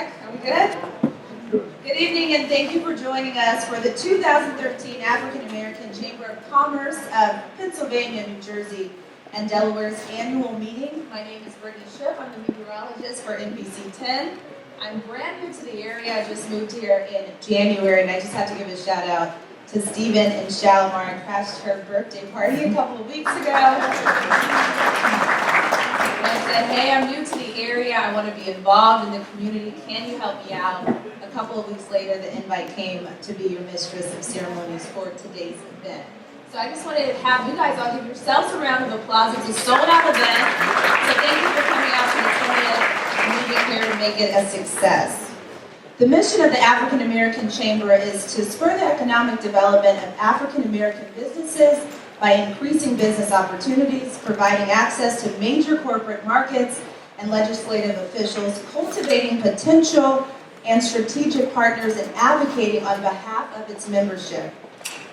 right, are we good? Good evening and thank you for joining us for the 2013 African American Chamber of Commerce of Pennsylvania, New Jersey, and Delaware's annual meeting. My name is Brittany Shipp. I'm the meteorologist for NBC 10. I'm brand new to the area. I just moved here in January, and I just have to give a shout out to Stephen and Shalimar. I crashed her birthday party a couple of weeks ago. And I said, hey, I'm new to the area. I want to be involved in the community. Can you help me out? A couple of weeks later, the invite came to be your mistress of ceremonies for today's event. So I just wanted to have you guys all give yourselves a round of applause. It's a sold-out event. So thank you for coming out to the 20th meeting here to make it a success. The mission of the African American Chamber is to spur the economic development of African American businesses by increasing business opportunities, providing access to major corporate markets and legislative officials, cultivating potential and strategic partners, and advocating on behalf of its membership.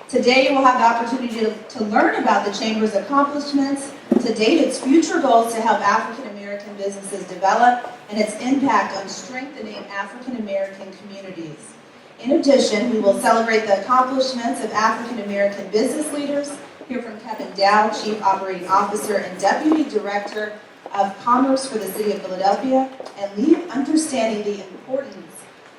Today you will have the opportunity to learn about the Chamber's accomplishments, to date its future goals to help African American businesses develop, and its impact on strengthening African American communities. In addition, we will celebrate the accomplishments of African American business leaders, hear from Kevin Dow, Chief Operating Officer and Deputy Director of Commerce for the City of Philadelphia, and leave understanding the importance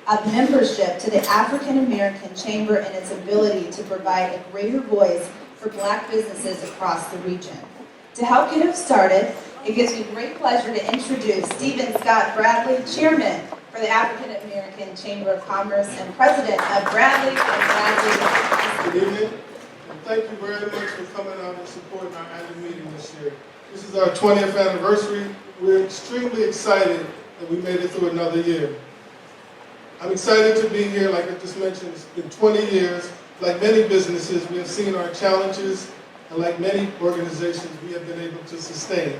of membership to the African American Chamber and its ability to provide a greater voice for Black businesses across the region. To help get us started, it gives me great pleasure to introduce Stephen Scott Bradley, Chairman for the African American Chamber of Commerce and President of Bradley and Bradley. Good evening, and thank you very much for coming out and supporting our annual meeting this year. This is our 20th anniversary. We're extremely excited that we made it through another year. I'm excited to be here. Like I just mentioned, it's been 20 years. Like many businesses, we have seen our challenges, and like many organizations, we have been able to sustain.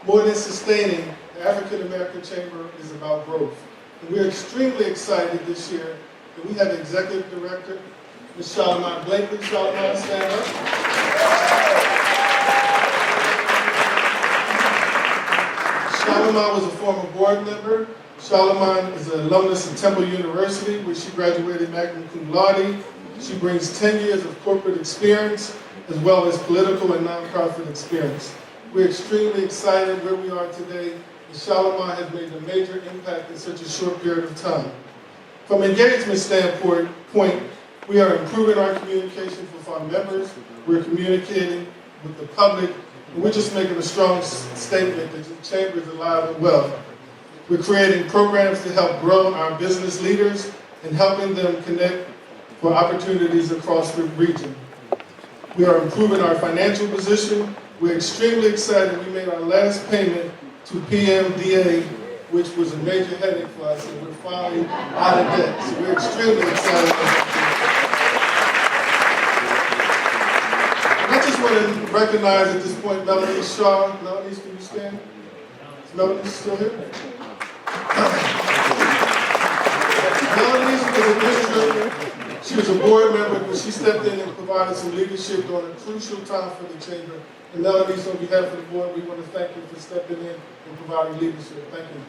More than sustaining, the African American Chamber is about growth. And we're extremely excited this year that we have Executive Director, Ms. Shalimar Blakely. Shalimar, stand up. Shalimar was a former board member. Shalimar is an alumnus of Temple University, where she graduated magna cum laude. She brings 10 years of corporate experience, as well as political and nonprofit experience. We're extremely excited where we are today, and Shalimar has made a major impact in such a short period of time. From an engagement standpoint, we are improving our communication with our members, we're communicating with the public, and we're just making a strong statement that the Chamber is alive and well. We're creating programs to help grow our business leaders and helping them connect for opportunities across the region. We are improving our financial position. We're extremely excited we made our last payment to PMDA, which was a major headache for us, and we're finally out of debt. So we're extremely excited about that. I just want to recognize at this point Melanie Shaw. Melanie, can you stand? Is Melanie still here? Melanie was a visitor. She was a board member, but she stepped in and provided some leadership during a crucial time for the Chamber. And Melanie, on behalf of the board, we want to thank you for stepping in and providing leadership. Thank you.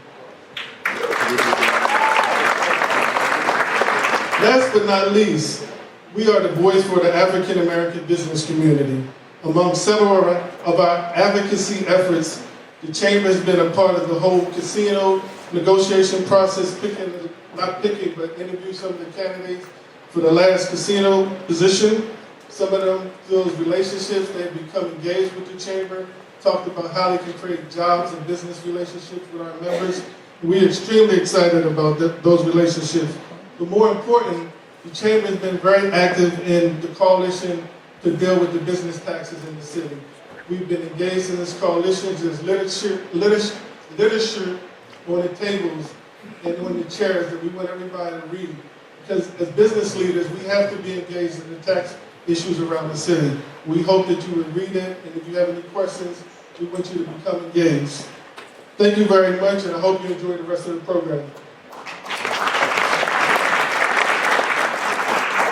Last but not least, we are the voice for the African American business community. Among several of our advocacy efforts, the Chamber has been a part of the whole casino negotiation process, but interview some of the candidates for the last casino position. Some of them, those relationships, they've become engaged with the Chamber, talked about how they can create jobs and business relationships with our members. We're extremely excited about those relationships. But more important, the Chamber has been very active in the coalition to deal with the business taxes in the city. We've been engaged in this coalition. There's literature on the tables and on the chairs that we want everybody to read. Because as business leaders, we have to be engaged in the tax issues around the city. We hope that you would read it, and if you have any questions, we want you to become engaged. Thank you very much, and I hope you enjoy the rest of the program.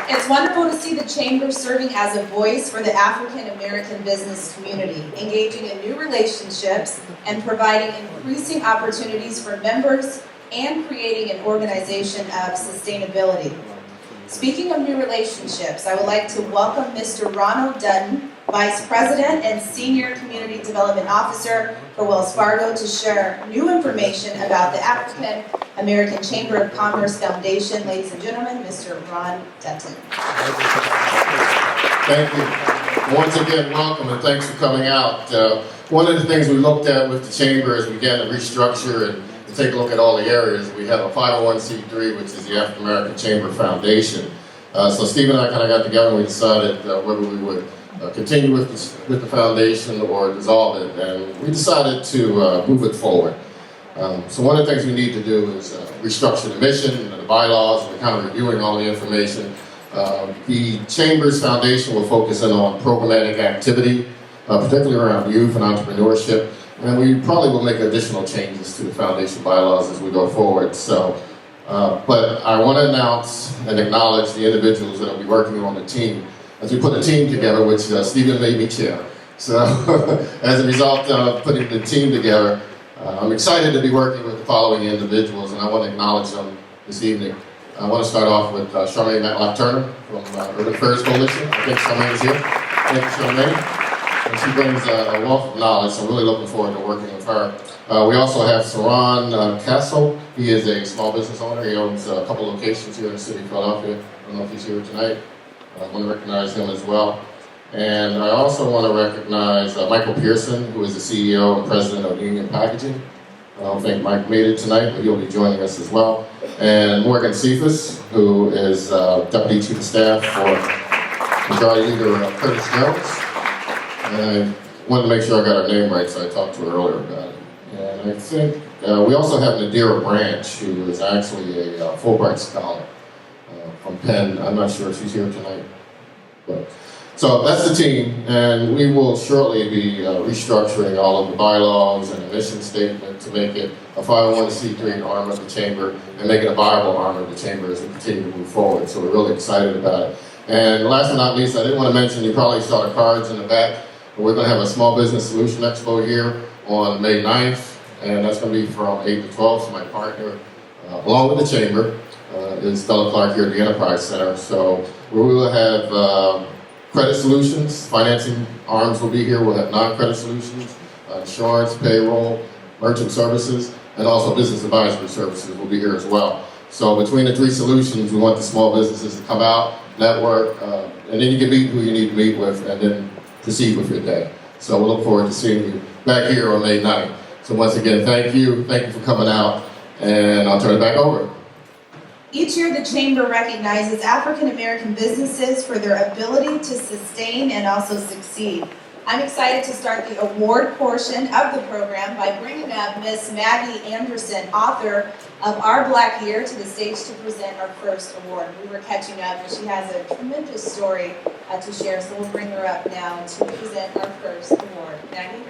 It's wonderful to see the Chamber serving as a voice for the African American business community, engaging in new relationships and providing increasing opportunities for members and creating an organization of sustainability. Speaking of new relationships, I would like to welcome Mr. Ronald Dutton, Vice President and Senior Community Development Officer for Wells Fargo, to share new information about the African American Chamber of Commerce Foundation. Ladies and gentlemen, Mr. Ron Dutton. Thank you. Once again, welcome and thanks for coming out. One of the things we looked at with the Chamber as we began to restructure and take a look at all the areas, we have a 501c3, which is the African American Chamber Foundation. So Steve and I kind of got together and we decided whether we would continue with the foundation or dissolve it, and we decided to move it forward. So one of the things we need to do is restructure the mission and the bylaws. We're kind of reviewing all the information. The Chamber's Foundation will focus in on programmatic activity, particularly around youth and entrepreneurship, and we probably will make additional changes to the foundation bylaws as we go forward. So, but I want to announce and acknowledge the individuals that will be working on the team as we put a team together, which Stephen made me chair. So, as a result of putting the team together, I'm excited to be working with the following individuals, and I want to acknowledge them this evening. I want to start off with Charmaine Matlock-Turner from Urban Affairs Coalition. I think Charmaine is here. Thank you, Charmaine. And she brings a wealth of knowledge, so I'm really looking forward to working with her. We also have Saran Castle. He is a small business owner. He owns a couple locations here in the city of Philadelphia. I don't know if he's here tonight. I want to recognize him as well. And I also want to recognize Michael Pearson, who is the CEO and president of Union Packaging. I don't think Mike made it tonight, but he'll be joining us as well. And Morgan Cephas, who is Deputy Chief of Staff for Majority Leader Curtis Jones. And I wanted to make sure I got her name right, so I talked to her earlier about it. And I think we also have Nadira Branch, who is actually a Fulbright scholar from Penn. I'm not sure if she's here tonight. But, so that's the team, and we will shortly be restructuring all of the bylaws and the mission statement to make it a 501c3 arm of the Chamber and make it a viable arm of the Chamber as we continue to move forward. So we're really excited about it. And last but not least, I didn't want to mention, you probably saw the cards in the back. We're going to have a Small Business Solution Expo here on May 9th, and that's going to be from 8 to 12. So my partner, along with the Chamber, is Stella Clark here at the Enterprise Center. So we will have credit solutions, financing arms will be here. We'll have non-credit solutions, insurance, payroll, merchant services, and also business advisory services will be here as well. So between the three solutions, we want the small businesses to come out, network, and then you can meet who you need to meet with, and then proceed with your day. So we'll look forward to seeing you back here on May 9th. So once again, thank you for coming out, and I'll turn it back over. Each year, the Chamber recognizes African American businesses for their ability to sustain and also succeed. I'm excited to start the award portion of the program by bringing up Miss Maggie Anderson, author of Our Black Year, to the stage to present our first award. We were catching up, and she has a tremendous story to share, so we'll bring her up now to present our first award. Maggie?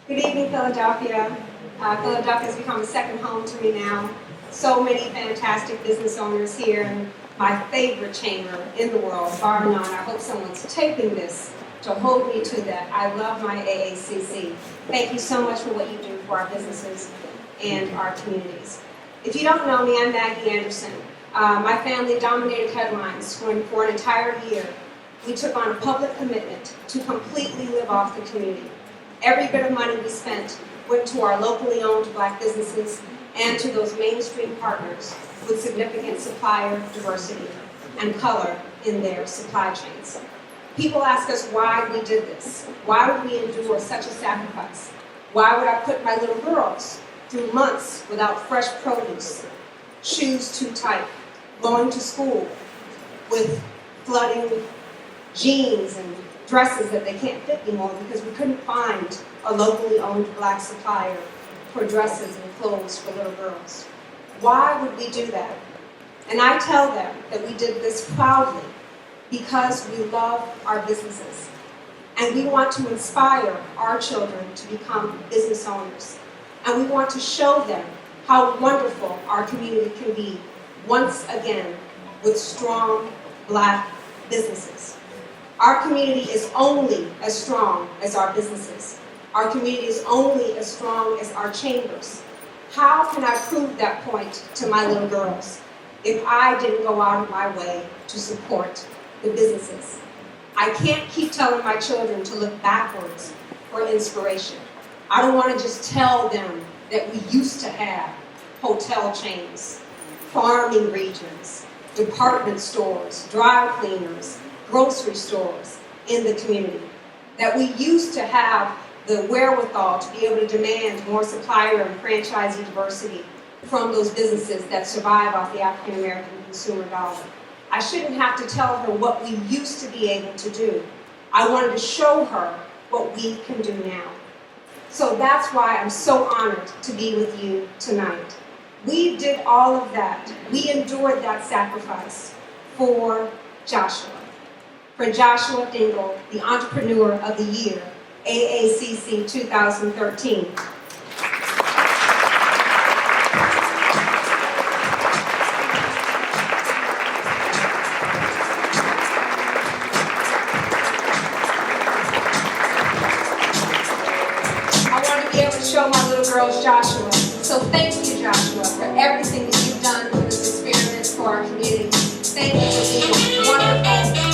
Good evening, Philadelphia. Philadelphia has become a second home to me now. So many fantastic business owners here, and my favorite chamber in the world, bar none. I hope someone's taping this to hold me to that. I love my AACC. Thank you so much for what you do for our businesses and our communities. If you don't know me, I'm Maggie Anderson. My family dominated headlines when for an entire year we took on a public commitment to completely live off the community. Every bit of money we spent went to our locally owned Black businesses and to those mainstream partners with significant supplier diversity and color in their supply chains. People ask us why we did this. Why would we endure such a sacrifice? Why would I put my little girls through months without fresh produce, shoes too tight, going to school with flooding jeans and dresses that they can't fit anymore because we couldn't find a locally owned Black supplier for dresses and clothes for little girls? Why would we do that? And I tell them that we did this proudly because we love our businesses and we want to inspire our children to become business owners. And we want to show them how wonderful our community can be once again with strong Black businesses. Our community is only as strong as our businesses. Our community is only as strong as our chambers. How can I prove that point to my little girls if I didn't go out of my way to support the businesses? I can't keep telling my children to look backwards for inspiration. I don't want to just tell them that we used to have hotel chains, farming regions, department stores, dry cleaners, grocery stores in the community. That we used to have the wherewithal to be able to demand more supplier and franchisee diversity from those businesses that survive off the African American consumer dollar. I shouldn't have to tell her what we used to be able to do. I wanted to show her what we can do now. So that's why I'm so honored to be with you tonight. We did all of that. We endured that sacrifice for Joshua. For Joshua Dingle, the Entrepreneur of the Year, AACC 2013. Show my little girls Joshua. So thank you, Joshua, for everything that you've done for this experiment for our community. Thank you for being a wonderful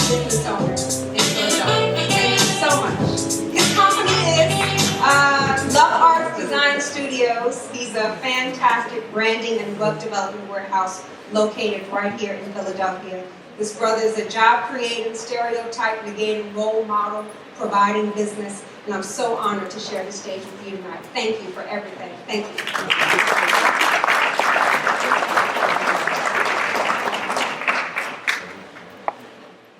business owner in Philadelphia. Thank you so much. His company is Love Arts Design Studios. He's a fantastic branding and web development warehouse located right here in Philadelphia. This brother is a job-creating, stereotype-negating role model, providing business. And I'm so honored to share the stage with you tonight. Thank you for everything. Thank you.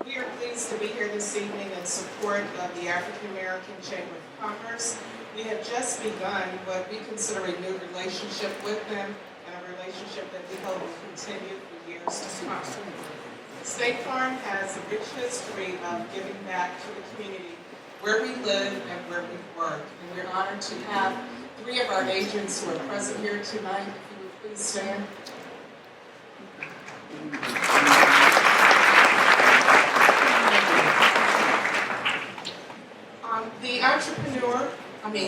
We are pleased to be here this evening in support of the African American Chamber of Commerce. We have just begun what we consider a new relationship with them, and a relationship that we hope will continue for years to come. State Farm has a rich history of giving back to the community where we live and where we work. And we're honored to have 3 of our agents who are present here tonight. If you would please stand.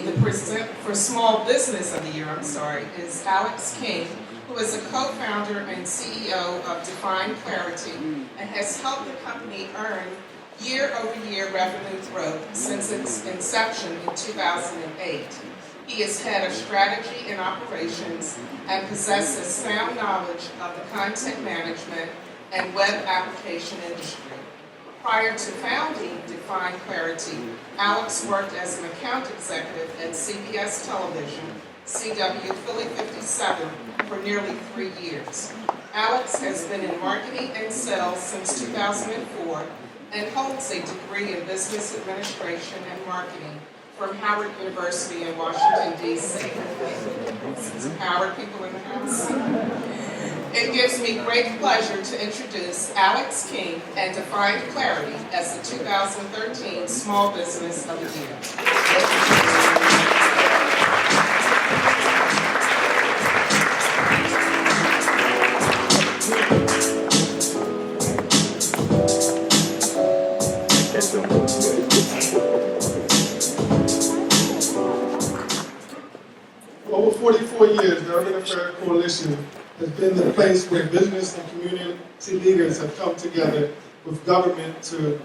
The president for Small Business of the Year, is Alex King, who is a co-founder and CEO of Define Clarity and has helped the company earn year-over-year revenue growth since its inception in 2008. He is head of strategy and operations and possesses sound knowledge of the content management and web application industry. Prior to founding Define Clarity, Alex worked as an account executive at CBS Television, CW Philly 57, for nearly 3 years. Alex has been in marketing and sales since 2004 and holds a degree in business administration and marketing from Howard University in Washington, D.C. Some Howard people in the house. It gives me great pleasure to introduce Alex King and Define Clarity as the 2013 Small Business of the Year. For over 44 years, the Urban Affairs Coalition has been the place where business and community leaders have come together with government to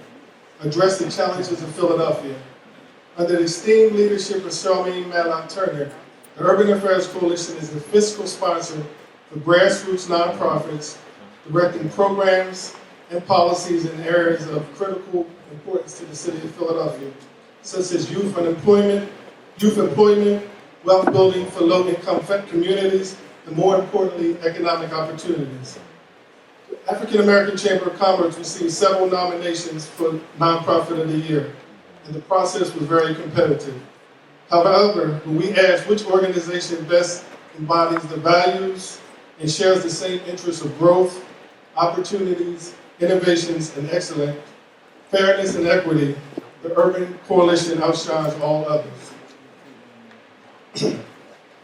address the challenges of Philadelphia. Under the esteemed leadership of Charlene Matlock-Turner, the Urban Affairs Coalition is the fiscal sponsor for grassroots nonprofits, directing programs and policies in areas of critical importance to the city of Philadelphia, such as youth employment, wealth building for low-income communities, and more importantly, economic opportunities. The African American Chamber of Commerce received several nominations for Nonprofit of the Year, and the process was very competitive. However, when we asked which organization best embodies the values and shares the same interests of growth, opportunities, innovations, and excellence, fairness and equity, the Urban Coalition outshines all others.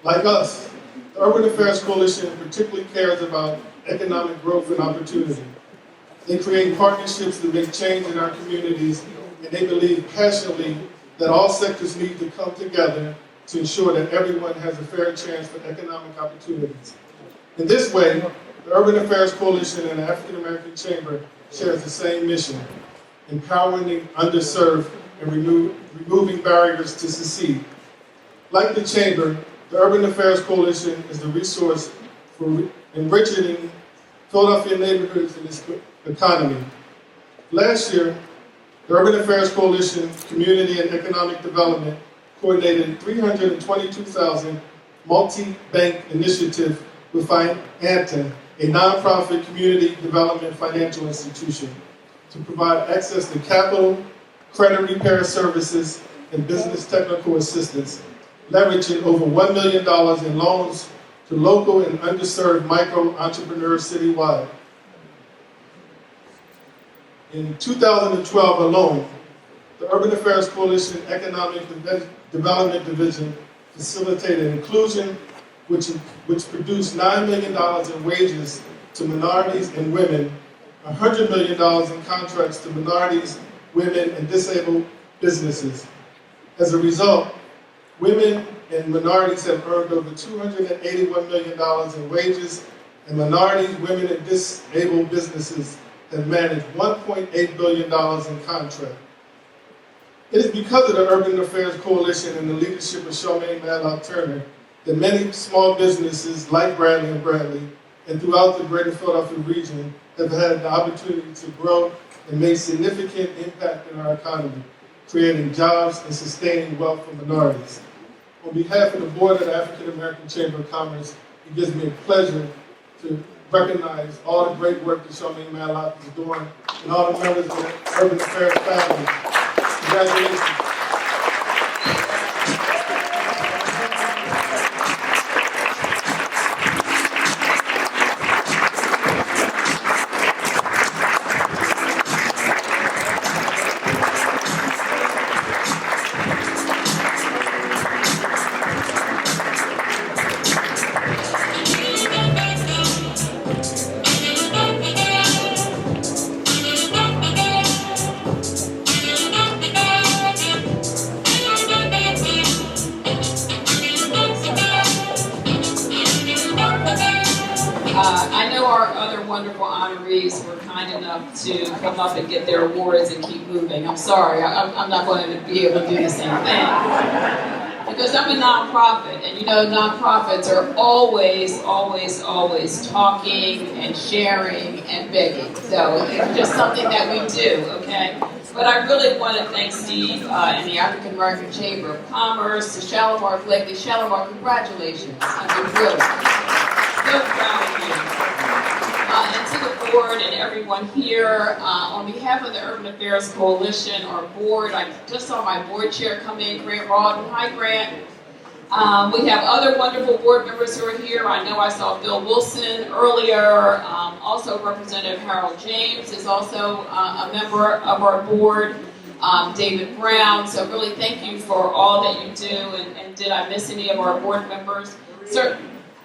Like us, the Urban Affairs Coalition particularly cares about economic growth and opportunity. They create partnerships to make change in our communities and they believe passionately that all sectors need to come together to ensure that everyone has a fair chance for economic opportunities. In this way, the Urban Affairs Coalition and the African American Chamber shares the same mission: empowering the underserved and removing barriers to succeed. Like the Chamber, the Urban Affairs Coalition is the resource for enriching Philadelphia neighborhoods and its economy. Last year, the Urban Affairs Coalition Community and Economic Development coordinated 322,000 multi-bank initiative with ANTA, a nonprofit community development financial institution, to provide access to capital, credit repair services, and business technical assistance, leveraging over $1 million in loans to local and underserved micro entrepreneurs citywide. In 2012 alone, the Urban Affairs Coalition Economic Development Division facilitated inclusion, which produced $9 million in wages to minorities and women, $100 million in contracts to minorities, women, and disabled businesses. As a result, women and minorities have earned over $281 million in wages, and minorities, women, and disabled businesses have managed $1.8 billion in contracts. It is because of the Urban Affairs Coalition and the leadership of Charmaine Matlock-Turner that many small businesses like Bradley and Bradley and throughout the greater Philadelphia region have had the opportunity to grow and make significant impact in our economy, creating jobs and sustaining wealth for minorities. On behalf of the Board of the African American Chamber of Commerce, it gives me a pleasure to recognize all the great work that Charmaine Matlock is doing and all the members of the Urban Affairs family. Congratulations. I know our other wonderful honorees were kind enough to come up and get their awards and keep moving. I'm sorry, I'm not going to be able to do the same thing. Because I'm a nonprofit, and you know nonprofits are always talking and sharing and begging. So it's just something that we do, okay? But I really want to thank Steve and the African American Chamber of Commerce, to Shalimar Blakely. Shalimar, congratulations. I mean, really. So proud of you. And to the board and everyone here, on behalf of the Urban Affairs Coalition, our board, I just saw my board chair come in, Grant Rawdon. Hi, Grant. We have other wonderful board members who are here. I know I saw Bill Wilson earlier. Also, Representative Harold James is also a member of our board. David Brown. So really thank you for all that you do. And did I miss any of our board members?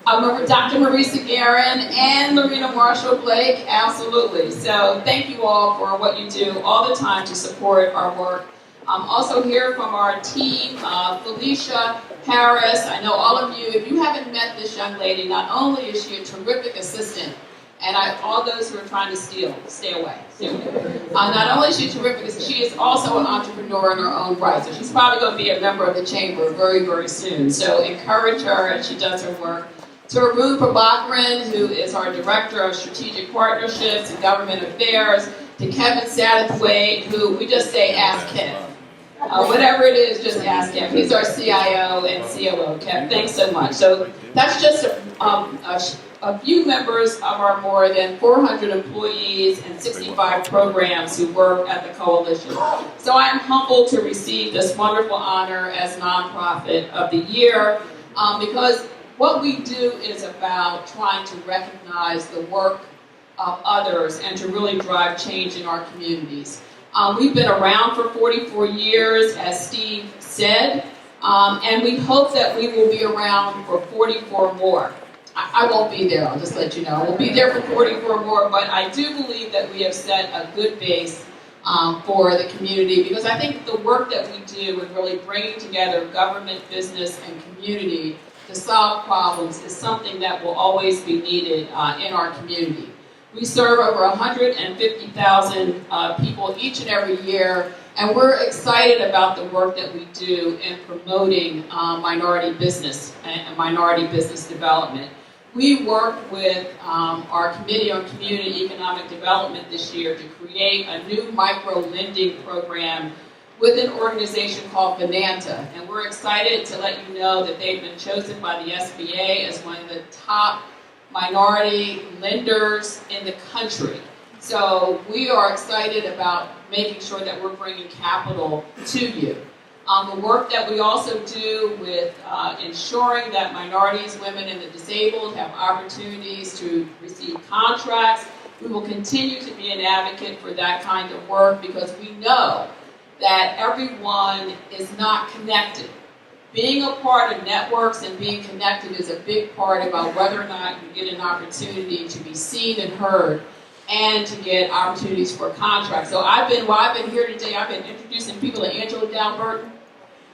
I remember Dr. Marisa Guerin and Lorena Marshall Blake, absolutely. So thank you all for what you do all the time to support our work. Also here from our team, Felicia Harris. I know all of you, if you haven't met this young lady, not only is she a terrific assistant, and all those who are trying to steal, stay away. Not only is she terrific, she is also an entrepreneur in her own right. So she's probably going to be a member of the chamber very, very soon. So encourage her as she does her work. To Ruth Prabhakaran, who is our Director of Strategic Partnerships and Government Affairs. To Kevin Satterthwaite, who we just say, ask Kev. Whatever it is, just ask him. He's our CIO and COO. Kev, thanks so much. So that's just a few members of our more than 400 employees and 65 programs who work at the coalition. So I am humbled to receive this wonderful honor as Nonprofit of the Year because what we do is about trying to recognize the work of others and to really drive change in our communities. We've been around for 44 years, as Steve said, and we hope that we will be around for 44 more. I won't be there, I'll just let you know. I will be there for 44 more, but I do believe that we have set a good base for the community, because I think the work that we do in really bringing together government, business, and community to solve problems is something that will always be needed in our community. We serve over 150,000 people each and every year, and we're excited about the work that we do in promoting minority business and minority business development. We worked with our Committee on Community Economic Development this year to create a new micro-lending program with an organization called Bonanta. And we're excited to let you know that they've been chosen by the SBA as one of the top minority lenders in the country. So we are excited about making sure that we're bringing capital to you. The work that we also do with ensuring that minorities, women, and the disabled have opportunities to receive contracts. We will continue to be an advocate for that kind of work because we know that everyone is not connected. Being a part of networks and being connected is a big part about whether or not you get an opportunity to be seen and heard and to get opportunities for contracts. So while I've been here today, I've been introducing people to Angela Dalberton,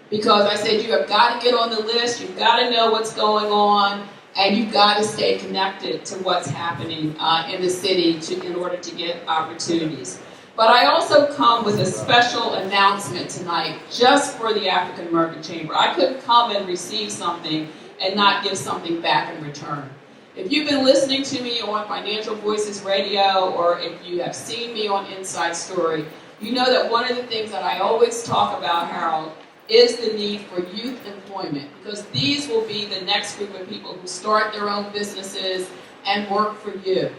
because I said you have got to get on the list, you've got to know what's going on, and you've got to stay connected to what's happening in the city in order to get opportunities. But I also come with a special announcement tonight just for the African American Chamber. I couldn't come and receive something and not give something back in return. If you've been listening to me on Financial Voices Radio, or if you have seen me on Inside Story, you know that one of the things that I always talk about, Harold, is the need for youth employment, because these will be the next group of people who start their own businesses and work for you.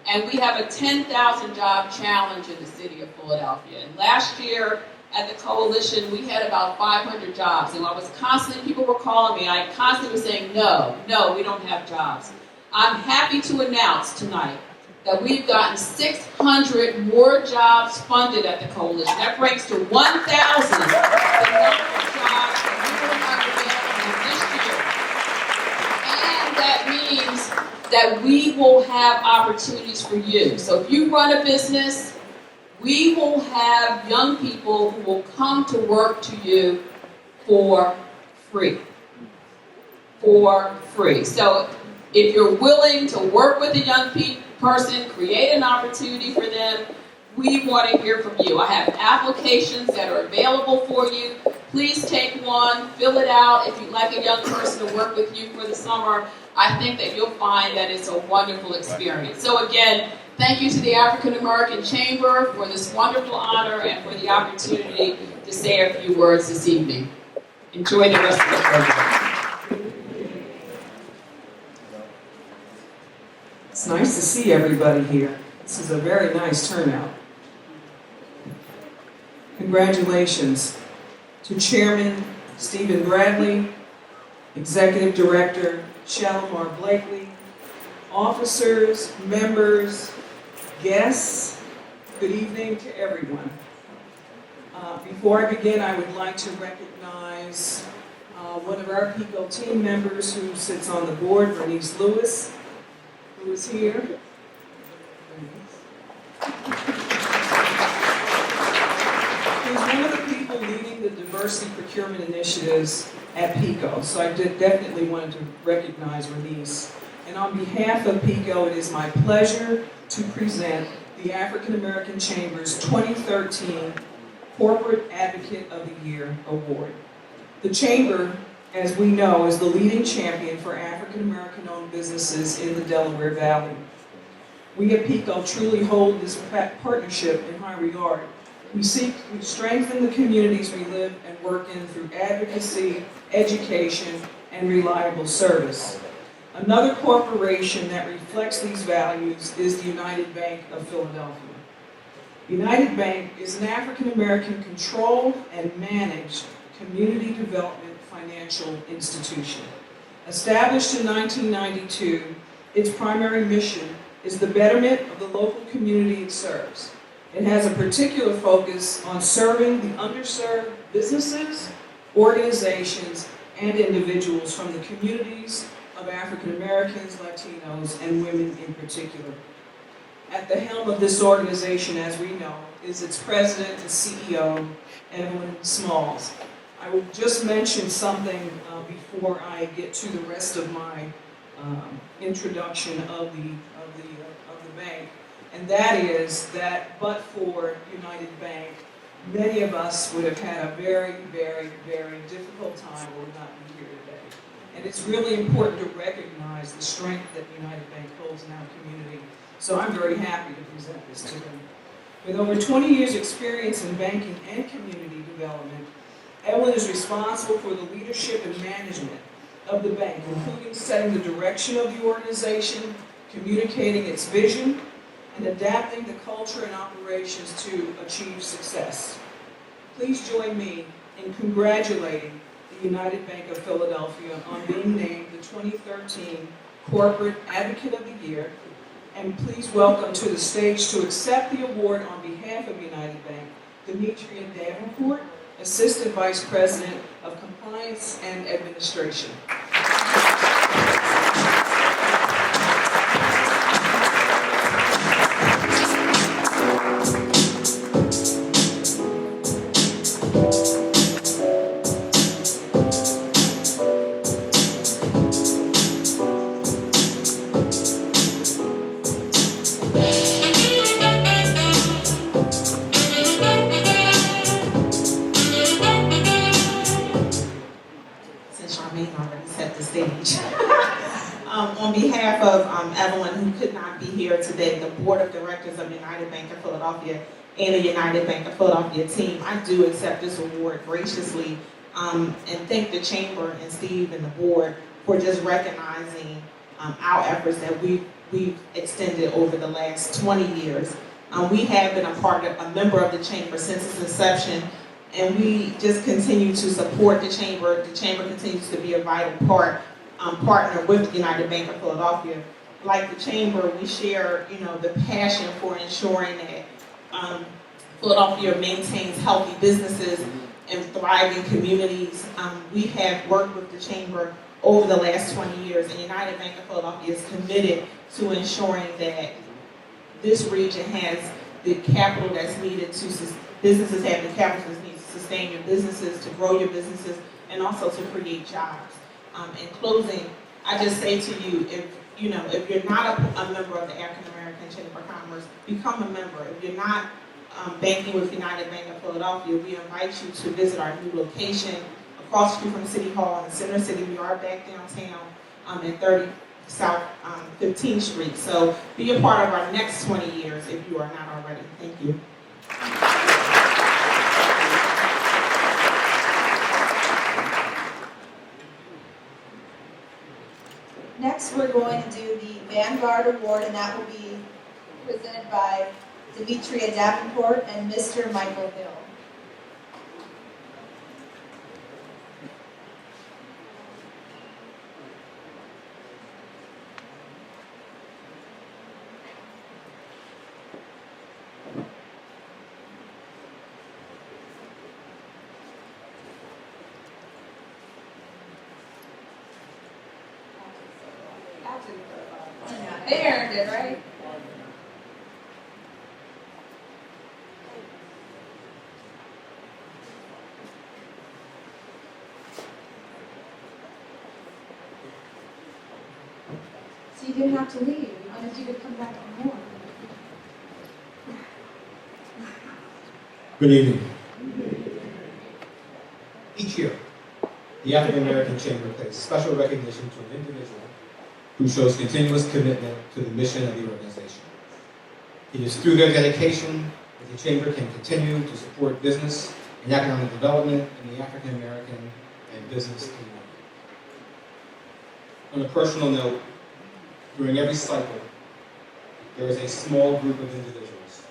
And we have a 10,000 job challenge in the city of Philadelphia. And last year at the coalition, we had about 500 jobs. And I was constantly, people were calling me, I constantly was saying, no, we don't have jobs. I'm happy to announce tonight that we've gotten 600 more jobs funded at the coalition. That brings to 1,000 the number of jobs that we will have available this year. And that means that we will have opportunities for you. So if you run a business, we will have young people who will come to work to you for free. For free. So if you're willing to work with a young person, create an opportunity for them, we want to hear from you. I have applications that are available for you. Please take one, fill it out. If you'd like a young person to work with you for the summer, I think that you'll find that it's a wonderful experience. So again, thank you to the African American Chamber for this wonderful honor and for the opportunity to say a few words this evening. Enjoy the rest of the program. It's nice to see everybody here. This is a very nice turnout. Congratulations to Chairman Stephen Bradley, Executive Director Shalimar Blakely, officers, members, guests. Good evening to everyone. Before I begin, I would like to recognize one of our PICO team members who sits on the board, Bernice Lewis, who is here. He's one of the people leading the diversity procurement initiatives at PICO, so I definitely wanted to recognize Bernice. And on behalf of PICO, it is my pleasure to present the African American Chamber's 2013 Corporate Advocate of the Year Award. The Chamber, as we know, is the leading champion for African American owned businesses in the Delaware Valley. We at PICO truly hold this partnership in high regard. We seek to strengthen the communities we live and work in through advocacy, education, and reliable service. Another corporation that reflects these values is the United Bank of Philadelphia. United Bank is an African American controlled and managed community development financial institution. Established in 1992, its primary mission is the betterment of the local community it serves. It has a particular focus on serving the underserved businesses, organizations, and individuals from the communities of African Americans, Latinos, and women in particular. At the helm of this organization, as we know, is its president and CEO, Evelyn Smalls. I will just mention something before I get to the rest of my introduction of the bank, and that is that but for United Bank, many of us would have had a very, very, very difficult time or would not be here today. And it's really important to recognize the strength that United Bank holds in our community. So I'm very happy to present this to them. With over 20 years' experience in banking and community development, Evelyn is responsible for the leadership and management of the bank, including setting the direction of the organization, communicating its vision, and adapting the culture and operations to achieve success. Please join me in congratulating the United Bank of Philadelphia on being named the 2013 Corporate Advocate of the Year, and please welcome to the stage to accept the award on behalf of United Bank, Demetria Davenport, Assistant Vice President of Compliance and Administration. On behalf of Evelyn, who could not be here today, the Board of Directors of United Bank of Philadelphia and the United Bank of Philadelphia team, I do accept this award graciously and thank the Chamber and Steve and the Board for just recognizing our efforts that we've extended over the last 20 years. We have been a member of the Chamber since its inception, and we just continue to support the Chamber. The Chamber continues to be a vital partner with the United Bank of Philadelphia. Like the Chamber, we share, the passion for ensuring that Philadelphia maintains healthy businesses and thriving communities. We have worked with the Chamber over the last 20 years, and United Bank of Philadelphia is committed to ensuring that this region has the capital that's needed businesses have the capital that's needed to sustain your businesses, to grow your businesses, and also to create jobs. In closing, I just say to you, if you're not a member of the African American Chamber of Commerce, become a member. If you're not banking with United Bank of Philadelphia, we invite you to visit our new location across the street from City Hall in the center city. We are back downtown at 30 South 15th Street. So be a part of our next 20 years if you are not already. Thank you. Next, we're going to do the Vanguard Award, and that will be presented by Demetria Davenport and Mr. Michael Hill. They earned it, right? So you didn't have to leave. We wanted you to come back for more. Good evening. Each year, the African American Chamber pays special recognition to an individual who shows continuous commitment to the mission of the organization. It is through their dedication that the Chamber can continue to support business and economic development in the African American and business community. On a personal note, during every cycle, there is a small group of individuals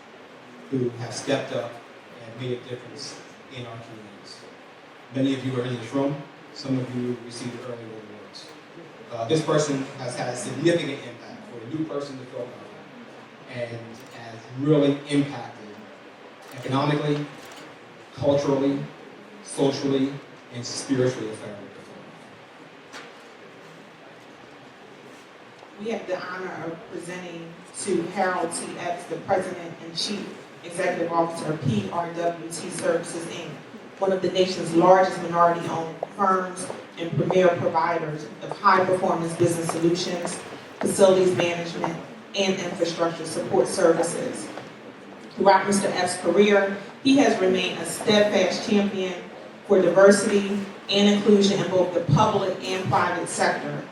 who have stepped up and made a difference in our communities. Many of you are in this room. Some of you received early awards. This person has had a significant impact for a new person to Philadelphia and has really impacted economically, culturally, socially, and spiritually the fabric of Philadelphia. We have the honor of presenting to Harold T. Epps, the President and Chief Executive Officer of PRWT Services, Inc., one of the nation's largest minority-owned firms and premier providers of high-performance business solutions, facilities management, and infrastructure support services. Throughout Mr. Epps' career, he has remained a steadfast champion for diversity and inclusion in both the public and private sector.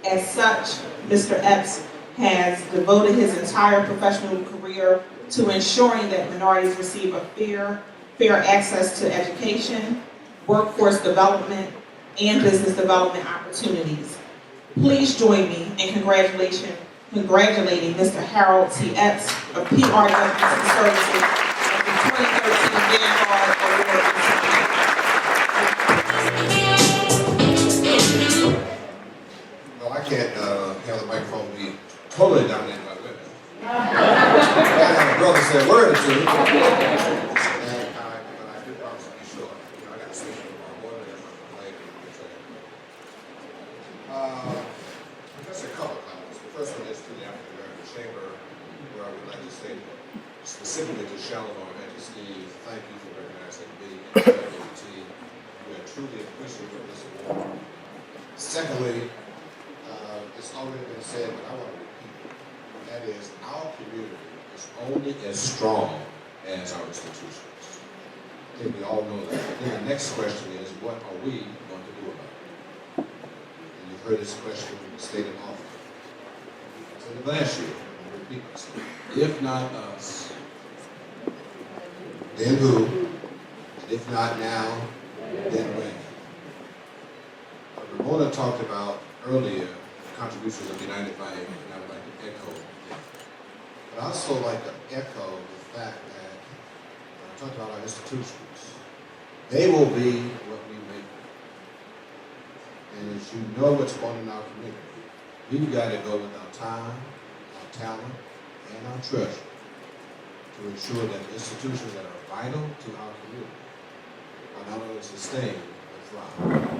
As such, Mr. Epps has devoted his entire professional career to ensuring that minorities receive a fair access to education, workforce development, and business development opportunities. Please join me in congratulating Mr. Harold T. Epps of PRWT Services of the 2013 Vanguard Award recipient. No, I can't have the microphone be totally dominated by women. I had a brother say a word or two. But I did promise to be sure. I got to speak to my woman and my lady. Just a couple of comments. The first one is to the African American Chamber, where I would like to say specifically to Shalimar and to Steve, thank you for recognizing me and the AACC. We are truly appreciative of this award. Secondly, it's already been said, but I want to repeat it. That is, our community is only as strong as our institutions. I think we all know that. Then the next question is, what are we going to do about it? And you've heard this question stated often. I said it last year, and I repeat myself. If not us, then who? And if not now, then when? Ramona talked about earlier contributions of United by Aim, and I would like to echo them. But I also like to echo the fact that when I talked about our institutions, they will be what we make them. And as you know what's going on in our community, we've got to go with our time, our talent, and our treasure to ensure that institutions that are vital to our community are not only sustained, but thrive.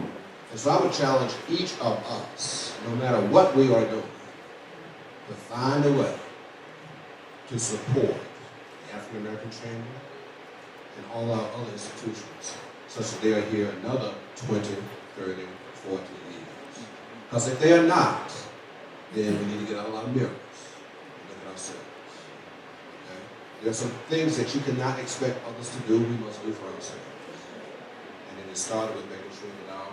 And so I would challenge each of us, no matter what we are doing, to find a way to support the African American Chamber and all our other institutions, such that they are here another 20, 30, 40 years. Because if they are not, then we need to get out a lot of mirrors and look at ourselves. Okay? There are some things that you cannot expect others to do, we must do for ourselves. And then it started with making sure that our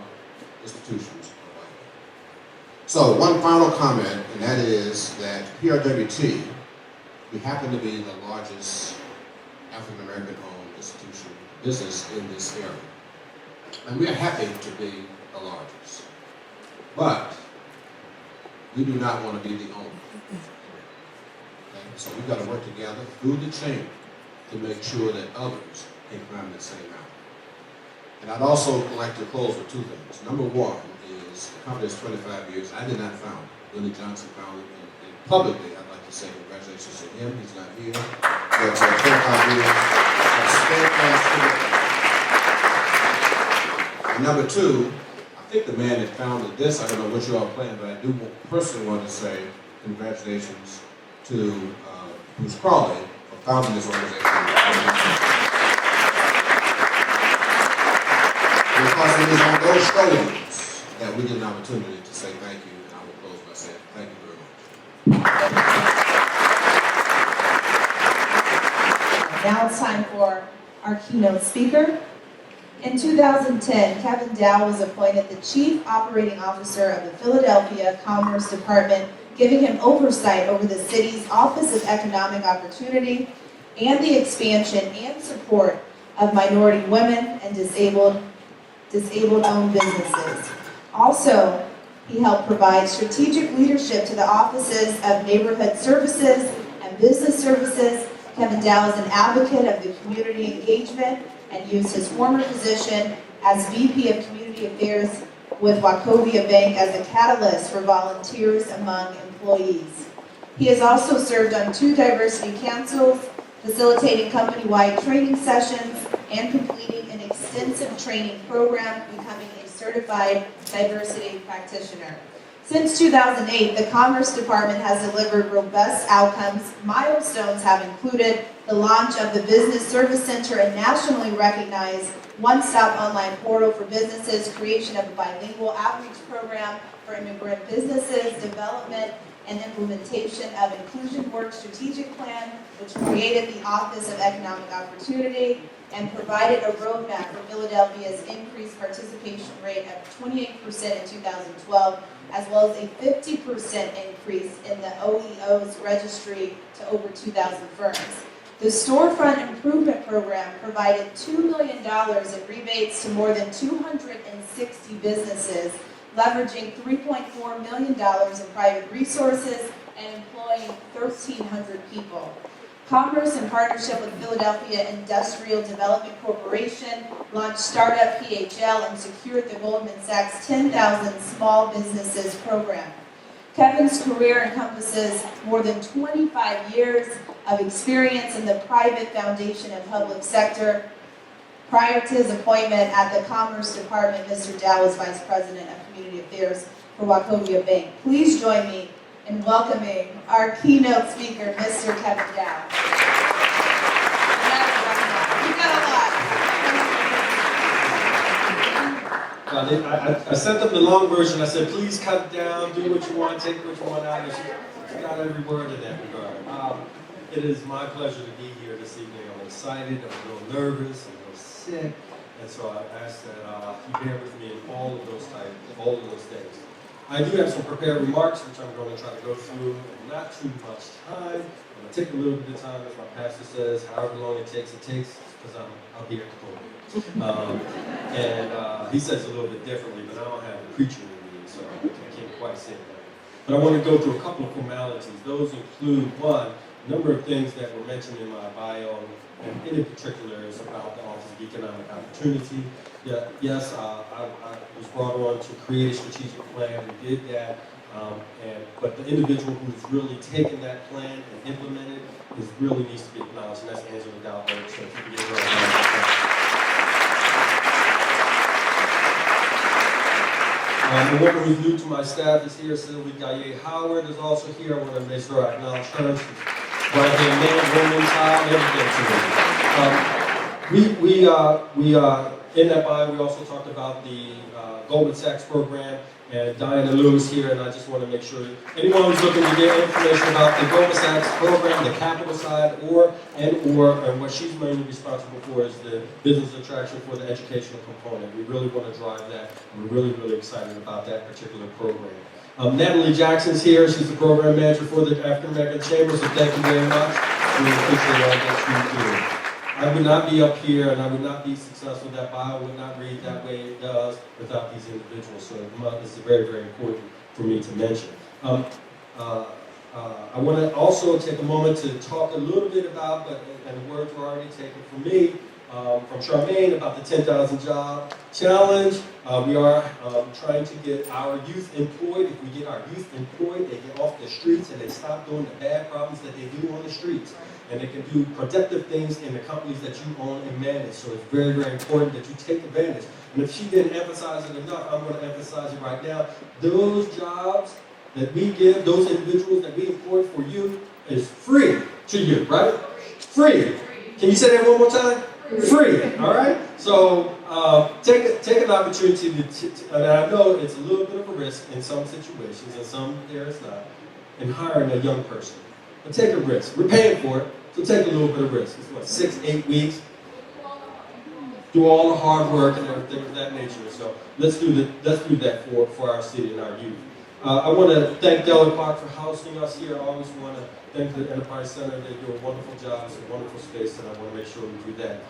institutions are vital. So one final comment, and that is that PRWT, we happen to be the largest African American owned institution business in this area. And we are happy to be the largest. But we do not want to be the only. Okay? So we've got to work together through the chamber to make sure that others can climb that same mountain. And I'd also like to close with two things. Number one is the company is 25 years. I did not found it. Willie Johnson founded it. And publicly, I'd like to say congratulations to him. He's not here. But 25 years. And number two, I think the man that founded this, I don't know what you all planned, but I do personally want to say congratulations to Bruce Crawley for founding this organization. Because it is on those shoulders that we get an opportunity to say thank you, and I will close by saying thank you very much. Now it's time for our keynote speaker. In 2010, Kevin Dow was appointed the Chief Operating Officer of the Philadelphia Commerce Department, giving him oversight over the city's Office of Economic Opportunity and the expansion and support of minority women and disabled-owned businesses. Also, he helped provide strategic leadership to the offices of Neighborhood Services and Business Services. Kevin Dow is an advocate of the community engagement and used his former position as VP of Community Affairs with Wachovia Bank as a catalyst for volunteers among employees. He has also served on 2 diversity councils, facilitating company-wide training sessions, and completing an extensive training program, becoming a certified diversity practitioner. Since 2008, the Commerce Department has delivered robust outcomes. Milestones have included the launch of the Business Service Center, a nationally recognized one-stop online portal for businesses, creation of a bilingual outreach program for immigrant businesses, development and implementation of Inclusion Work Strategic Plan, which created the Office of Economic Opportunity and provided a roadmap for Philadelphia's increased participation rate of 28% in 2012, as well as a 50% increase in the OEO's registry to over 2,000 firms. The Storefront Improvement Program provided $2 million in rebates to more than 260 businesses, leveraging $3.4 million in private resources and employing 1,300 people. Commerce, in partnership with Philadelphia Industrial Development Corporation, launched Startup PHL and secured the Goldman Sachs 10,000 Small Businesses program. Kevin's career encompasses more than 25 years of experience in the private, foundation, and public sector. Prior to his appointment at the Commerce Department, Mr. Dow was Vice President of Community Affairs for Wachovia Bank. Please join me in welcoming our keynote speaker, Mr. Kevin Dow. You got a lot. I sent them the long version. I said, please cut it down, do what you want, take what you want out. And she got every word in that regard. It is my pleasure to be here this evening. I'm excited, I'm a little nervous, I'm a little sick. And so I ask that you bear with me in all of those things. I do have some prepared remarks, which I'm going to try to go through in not too much time. I'm going to take a little bit of time, as my pastor says, however long it takes, because I'll be at the podium. He says it a little bit differently, but I don't have a preacher with me, so I can't quite say that. But I want to go through a couple of formalities. Those include, one, a number of things that were mentioned in my bio, and in particular is about the Office of Economic Opportunity. Yes, I was brought on to create a strategic plan. We did that, but the individual who's really taken that plan and implemented really needs to be acknowledged, and that's Angela Dalberg. So if you can get her on. The woman who's new to my staff is here. Sylvie Gaye Howard is also here. I want to make sure I acknowledge her. Right here, man, woman, child, everything to me. In that bio, we also talked about the Goldman Sachs program, and Diana Lewis here, and I just want to make sure anyone who's looking to get information about the Goldman Sachs program, the capital side, and what she's mainly responsible for is the business attraction for the educational component. We really want to drive that, and we're really, really excited about that particular program. Natalie Jackson's here. She's the program manager for the African American Chamber, so thank you very much. We appreciate all that you do. I would not be up here and I would not be successful. That bio would not read that way it does without these individuals. So this is very, very important for me to mention. I want to also take a moment to talk a little bit about, and the words were already taken from me, from Charmaine, about the 10,000 job challenge. We are trying to get our youth employed. If we get our youth employed, they get off the streets and they stop doing the bad problems that they do on the streets. And they can do productive things in the companies that you own and manage. So it's very, very important that you take advantage. And if she didn't emphasize it enough, I'm going to emphasize it right now. Those jobs that we give, those individuals that we employ for you, is free to you, right? Free. Can you say that one more time? Free, all right? So take an opportunity and I know it's a little bit of a risk in some situations, and some there it's not, in hiring a young person. But take a risk. We're paying for it, so take a little bit of risk. It's what, 6-8 weeks? Do all the hard work and everything of that nature. So let's do that for our city and our youth. I want to thank Della Park for hosting us here. I always want to thank the Enterprise Center. They do a wonderful job. It's a wonderful space, and I want to make sure we do that.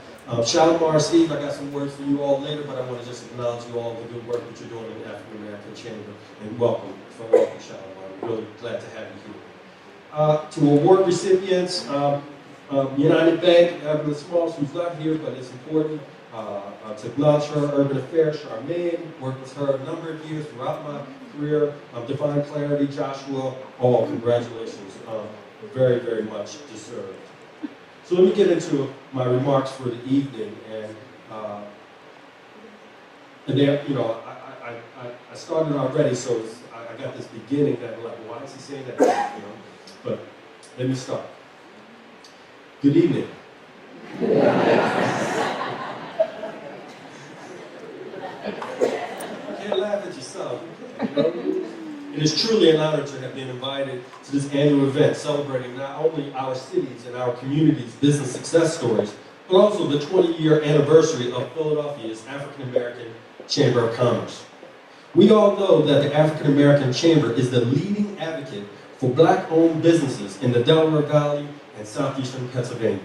Shalimar, Steve, I got some words for you all later, but I want to just acknowledge you all the good work that you're doing in the African American Chamber, and welcome, Shalimar. I'm really glad to have you here. To award recipients, United Bank, Evelyn Smalls, who's not here, but it's important to acknowledge her. Urban Affairs, Charmaine, worked with her a number of years throughout my career. Divine Clarity, Joshua, all congratulations. Very, very much deserved. So let me get into my remarks for the evening, and then, I I started already, so I got this beginning that I'm like, why is he saying that? You know? But let me start. Good evening. Can't laugh at yourself. You know? It is truly an honor to have been invited to this annual event celebrating not only our cities and our communities' business success stories, but also the 20-year anniversary of Philadelphia's African American Chamber of Commerce. We all know that the African American Chamber is the leading advocate for Black-owned businesses in the Delaware Valley and southeastern Pennsylvania.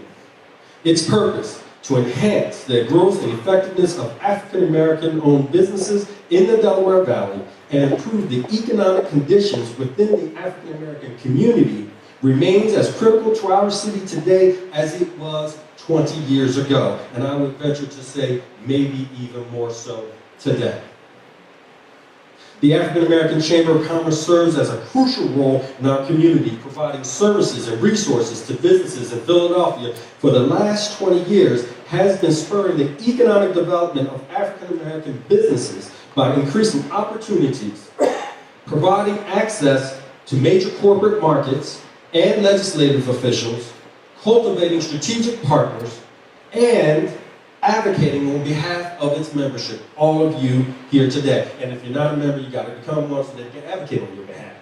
Its purpose, to enhance the growth and effectiveness of African American owned businesses in the Delaware Valley and improve the economic conditions within the African American community, remains as critical to our city today as it was 20 years ago. And I would venture to say maybe even more so today. The African American Chamber of Commerce serves as a crucial role in our community, providing services and resources to businesses in Philadelphia for the last 20 years, has been spurring the economic development of African American businesses by increasing opportunities, providing access to major corporate markets and legislative officials, cultivating strategic partners, and advocating on behalf of its membership, all of you here today. And if you're not a member, you got to become one so they can advocate on your behalf.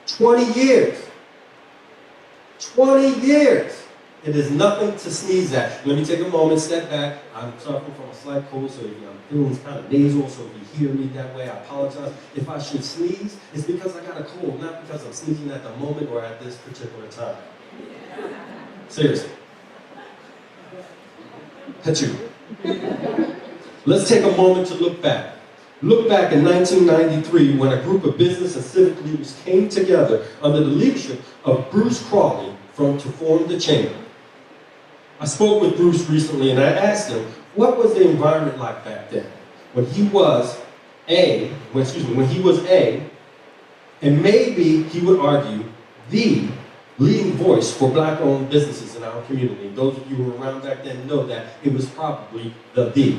20 years. 20 years. It is nothing to sneeze at. Let me take a moment, step back. I'm suffering from a slight cold, so I'm feeling kind of nasal, so if you hear me that way, I apologize. If I should sneeze, it's because I got a cold, not because I'm sneezing at the moment or at this particular time. Seriously. Achoo. Let's take a moment to look back. Look back in 1993 when a group of business and civic leaders came together under the leadership of Bruce Crawley to form the Chamber. I spoke with Bruce recently and I asked him, what was the environment like back then? When he was A, and maybe he would argue the leading voice for Black-owned businesses in our community. Those of you who were around back then know that it was probably the.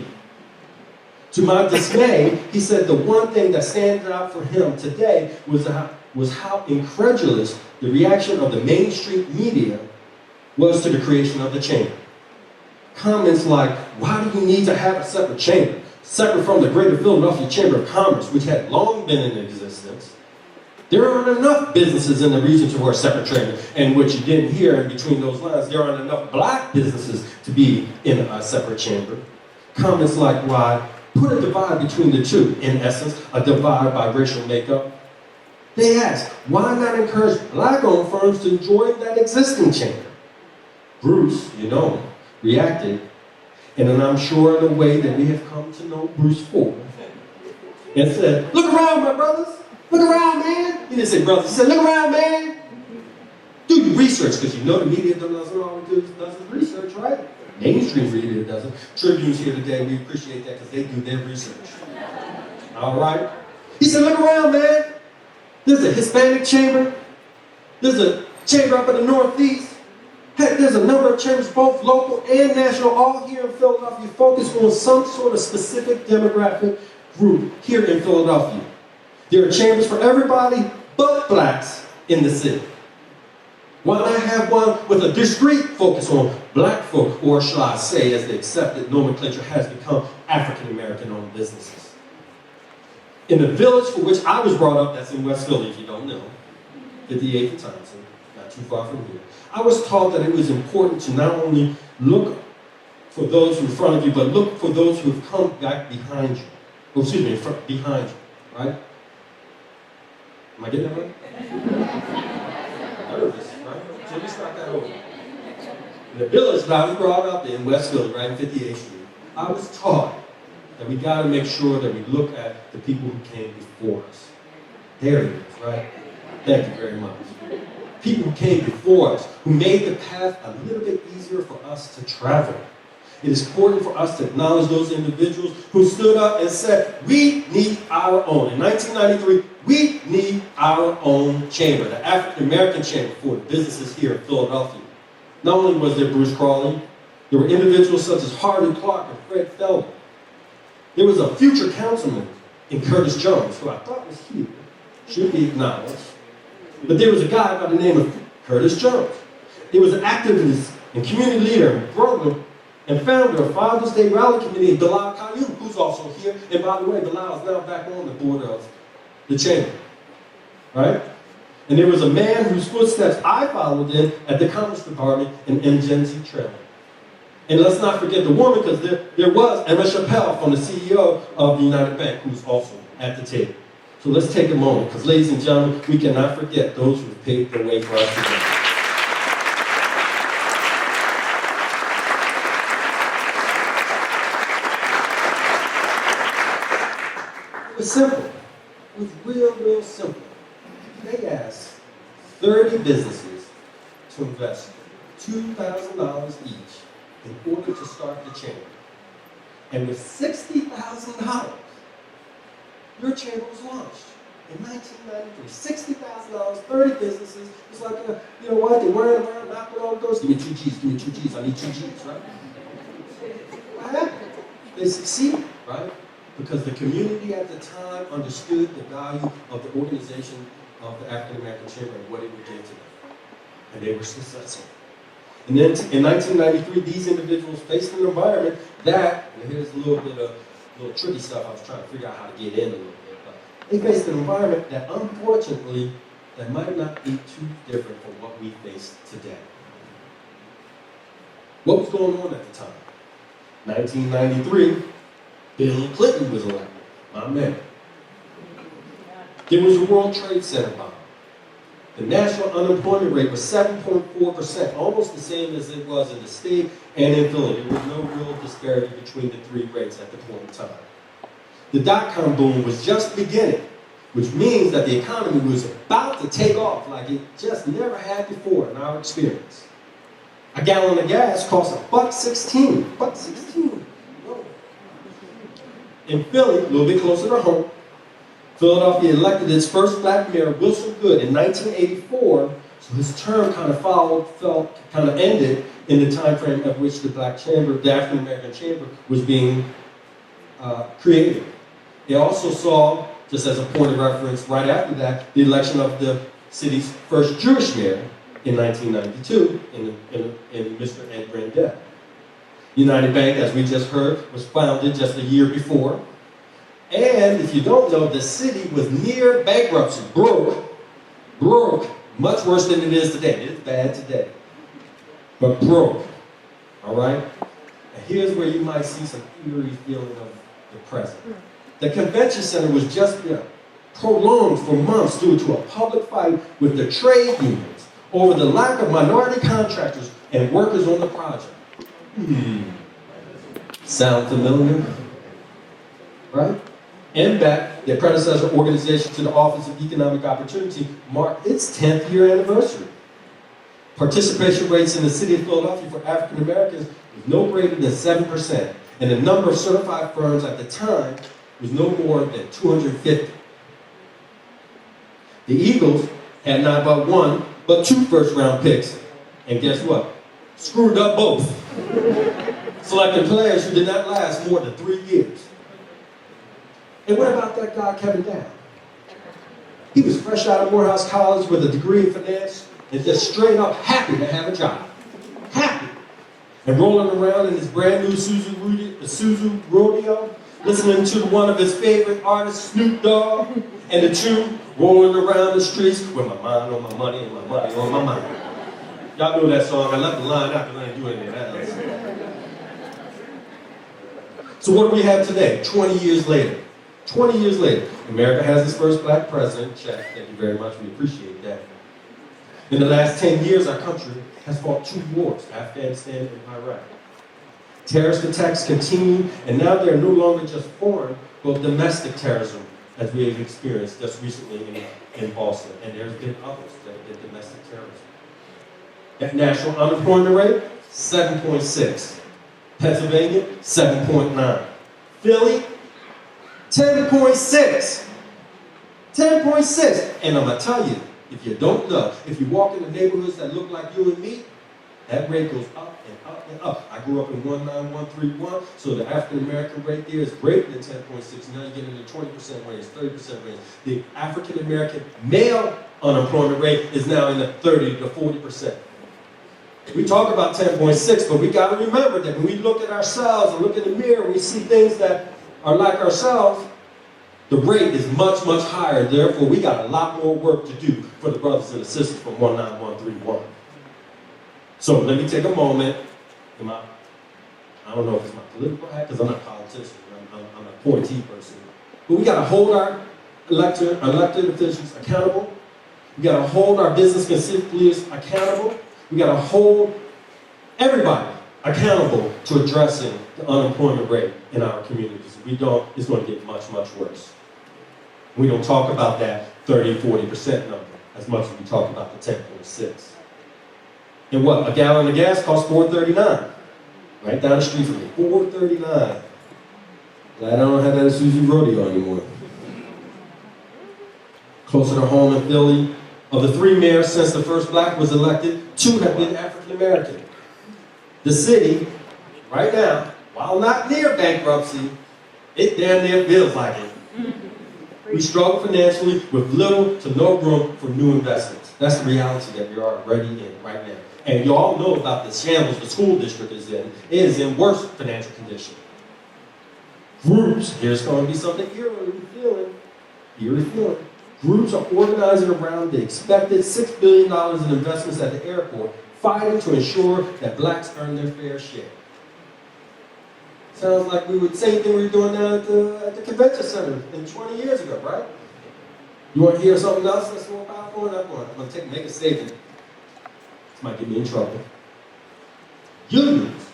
To my dismay, he said the one thing that stands out for him today was how incredulous the reaction of the mainstream media was to the creation of the Chamber. Comments like, why do you need to have a separate chamber, separate from the Greater Philadelphia Chamber of Commerce, which had long been in existence? There aren't enough businesses in the region to wear a separate chamber, and what you didn't hear in between those lines, there aren't enough Black businesses to be in a separate chamber. Comments like, why put a divide between the two, in essence, a divide by racial makeup. They asked, why not encourage Black-owned firms to join that existing chamber? Bruce, reacted, and I'm sure in a way that we have come to know Bruce for, and said, look around, my brothers. Look around, man. He didn't say brothers. He said, look around, man. Do your research, because the media doesn't always do research, right? Mainstream media doesn't. Tribune's here today. We appreciate that because they do their research. All right? He said, look around, man. There's a Hispanic chamber. There's a chamber up in the Northeast. Heck, there's a number of chambers, both local and national, all here in Philadelphia, focused on some sort of specific demographic group here in Philadelphia. There are chambers for everybody but Blacks in the city. Why not have one with a discrete focus on Black folk, or shall I say, as the accepted nomenclature has become, African American owned businesses? In the village for which I was brought up, that's in West Philly, if you don't know, 58th and Thompson, not too far from here, I was taught that it was important to not only look for those who are in front of you, but look for those who have come back behind you. Behind you, right? Am I getting that right? Nervous, right? So let me start that over. In the village that I was brought up in West Philly, right in 58th Street, I was taught that we got to make sure that we look at the people who came before us. There it is, right? Thank you very much. People who came before us, who made the path a little bit easier for us to travel. It is important for us to acknowledge those individuals who stood up and said, we need our own. In 1993, we need our own chamber, the African American Chamber for the businesses here in Philadelphia. Not only was there Bruce Crawley, there were individuals such as Harvey Clark and Fred Feldman. There was a future councilman in Curtis Jones, who I thought was here, should be acknowledged. But there was a guy by the name of Curtis Jones. He was an activist and community leader in Brooklyn and founder of Father's Day Rally Committee, Bilal Qayyum, who's also here. And by the way, Bilal is now back on the board of the chamber, right? And there was a man whose footsteps I followed in at the Commerce Department in MGenzi Trailer. And let's not forget the woman, because there was Amercian from the CEO of the United Bank, who's also at the table. So let's take a moment, because ladies and gentlemen, we cannot forget those who have paved the way for us today. It was simple. It was real simple. They asked 30 businesses to invest $2,000 each in order to start the chamber. And with $60,000, your chamber was launched in 1993. $60,000, 30 businesses. It's like, you know what, they're wearing around, knocking on doors. Give me 2 G's, give me 2 G's, I need 2 G's, right? What happened? They succeeded, right? Because the community at the time understood the value of the organization of the African American Chamber and what it would give to them. And they were successful. And then in 1993, these individuals faced an environment that, and here's a little bit of little tricky stuff I was trying to figure out how to get in a little bit, but they faced an environment that unfortunately, that might not be too different from what we face today. What was going on at the time? 1993, Bill Clinton was elected, my man. There was a World Trade Center bomb. The national unemployment rate was 7.4%, almost the same as it was in the state and in Philly. There was no real disparity between the three rates at the point in time. The dot-com boom was just beginning, which means that the economy was about to take off like it just never had before in our experience. A gallon of gas cost $1.16. $1.16. In Philly, a little bit closer to home, Philadelphia elected its first black mayor, Wilson Goode, in 1984, so his term kind of ended in the time frame at which the Black Chamber, the African American Chamber, was being created. They also saw, just as a point of reference, right after that, the election of the city's first Jewish mayor in 1992, in Mr. Ed Rendell. United Bank, as we just heard, was founded just a year before. And if you don't know, the city was near bankruptcy, broke, much worse than it is today. It's bad today, but broke, all right? And here's where you might see some eerie feeling of the present. The convention center was just prolonged for months due to a public fight with the trade unions over the lack of minority contractors and workers on the project. Sound familiar? Right? NBAC, their predecessor organization to the Office of Economic Opportunity, marked its 10th year anniversary. Participation rates in the city of Philadelphia for African Americans was no greater than 7%, and the number of certified firms at the time was no more than 250. The Eagles had not but one, but 2 first-round picks, and guess what? Screwed up both, selecting players who did not last more than 3 years. And what about that guy, Kevin Down? He was fresh out of Morehouse College with a degree in finance and just straight up happy to have a job. Happy. And rolling around in his brand new Suzu Rodeo, listening to one of his favorite artists, Snoop Dogg, and the two rolling around the streets with my mind on my money and my money on my mind. Y'all know that song. I left the line out because I didn't do anything else. So what do we have today, 20 years later? 20 years later, America has its first black president. Check. Thank you very much. We appreciate that. In the last 10 years, our country has fought 2 wars, Afghanistan and Iraq. Terrorist attacks continue, and now they're no longer just foreign, but domestic terrorism, as we have experienced just recently in Boston. And there's been others that have been domestic terrorism. That national unemployment rate, 7.6. Pennsylvania, 7.9. Philly, 10.6. 10.6. And I'm going to tell you, if you don't know, if you walk in the neighborhoods that look like you and me, That rate goes up and up and up. I grew up in 19131, so the African American rate there is greater than 10.6. Now you're getting the 20% range, 30% range. The African American male unemployment rate is now in the 30 to 40%. We talk about 10.6, but we got to remember that when we look at ourselves and look in the mirror, we see things that are like ourselves, the rate is much, much higher. Therefore, we got a lot more work to do for the brothers and the sisters from 19131. So let me take a moment. I don't know if it's my political hat, because I'm not a politician. I'm an appointee person. But we got to hold our elected officials accountable. We got to hold our business and civic leaders accountable. We got to hold everybody accountable to addressing the unemployment rate in our communities. If we don't, it's going to get much, much worse. We don't talk about that 30, 40% number as much as we talk about the 10.6. And what? A gallon of gas costs $4.39. Right down the street from me, $4.39. Glad I don't have that at Susie Rodeo anymore. Closer to home in Philly, of the 3 mayors since the first black was elected, 2 have been African American. The city, right now, while not near bankruptcy, it damn near feels like it. We struggle financially with little to no room for new investments. That's the reality that we are already in right now. And you all know about the shambles the school district is in. It is in worse financial condition. Groups, here's going to be something eerie feeling. Groups are organizing around the expected $6 billion in investments at the airport, fighting to ensure that blacks earn their fair share. Sounds like same thing we were doing down at the convention center 20 years ago, right? You want to hear something else that's more powerful? I'm going to make a statement. This might get me in trouble. Unions,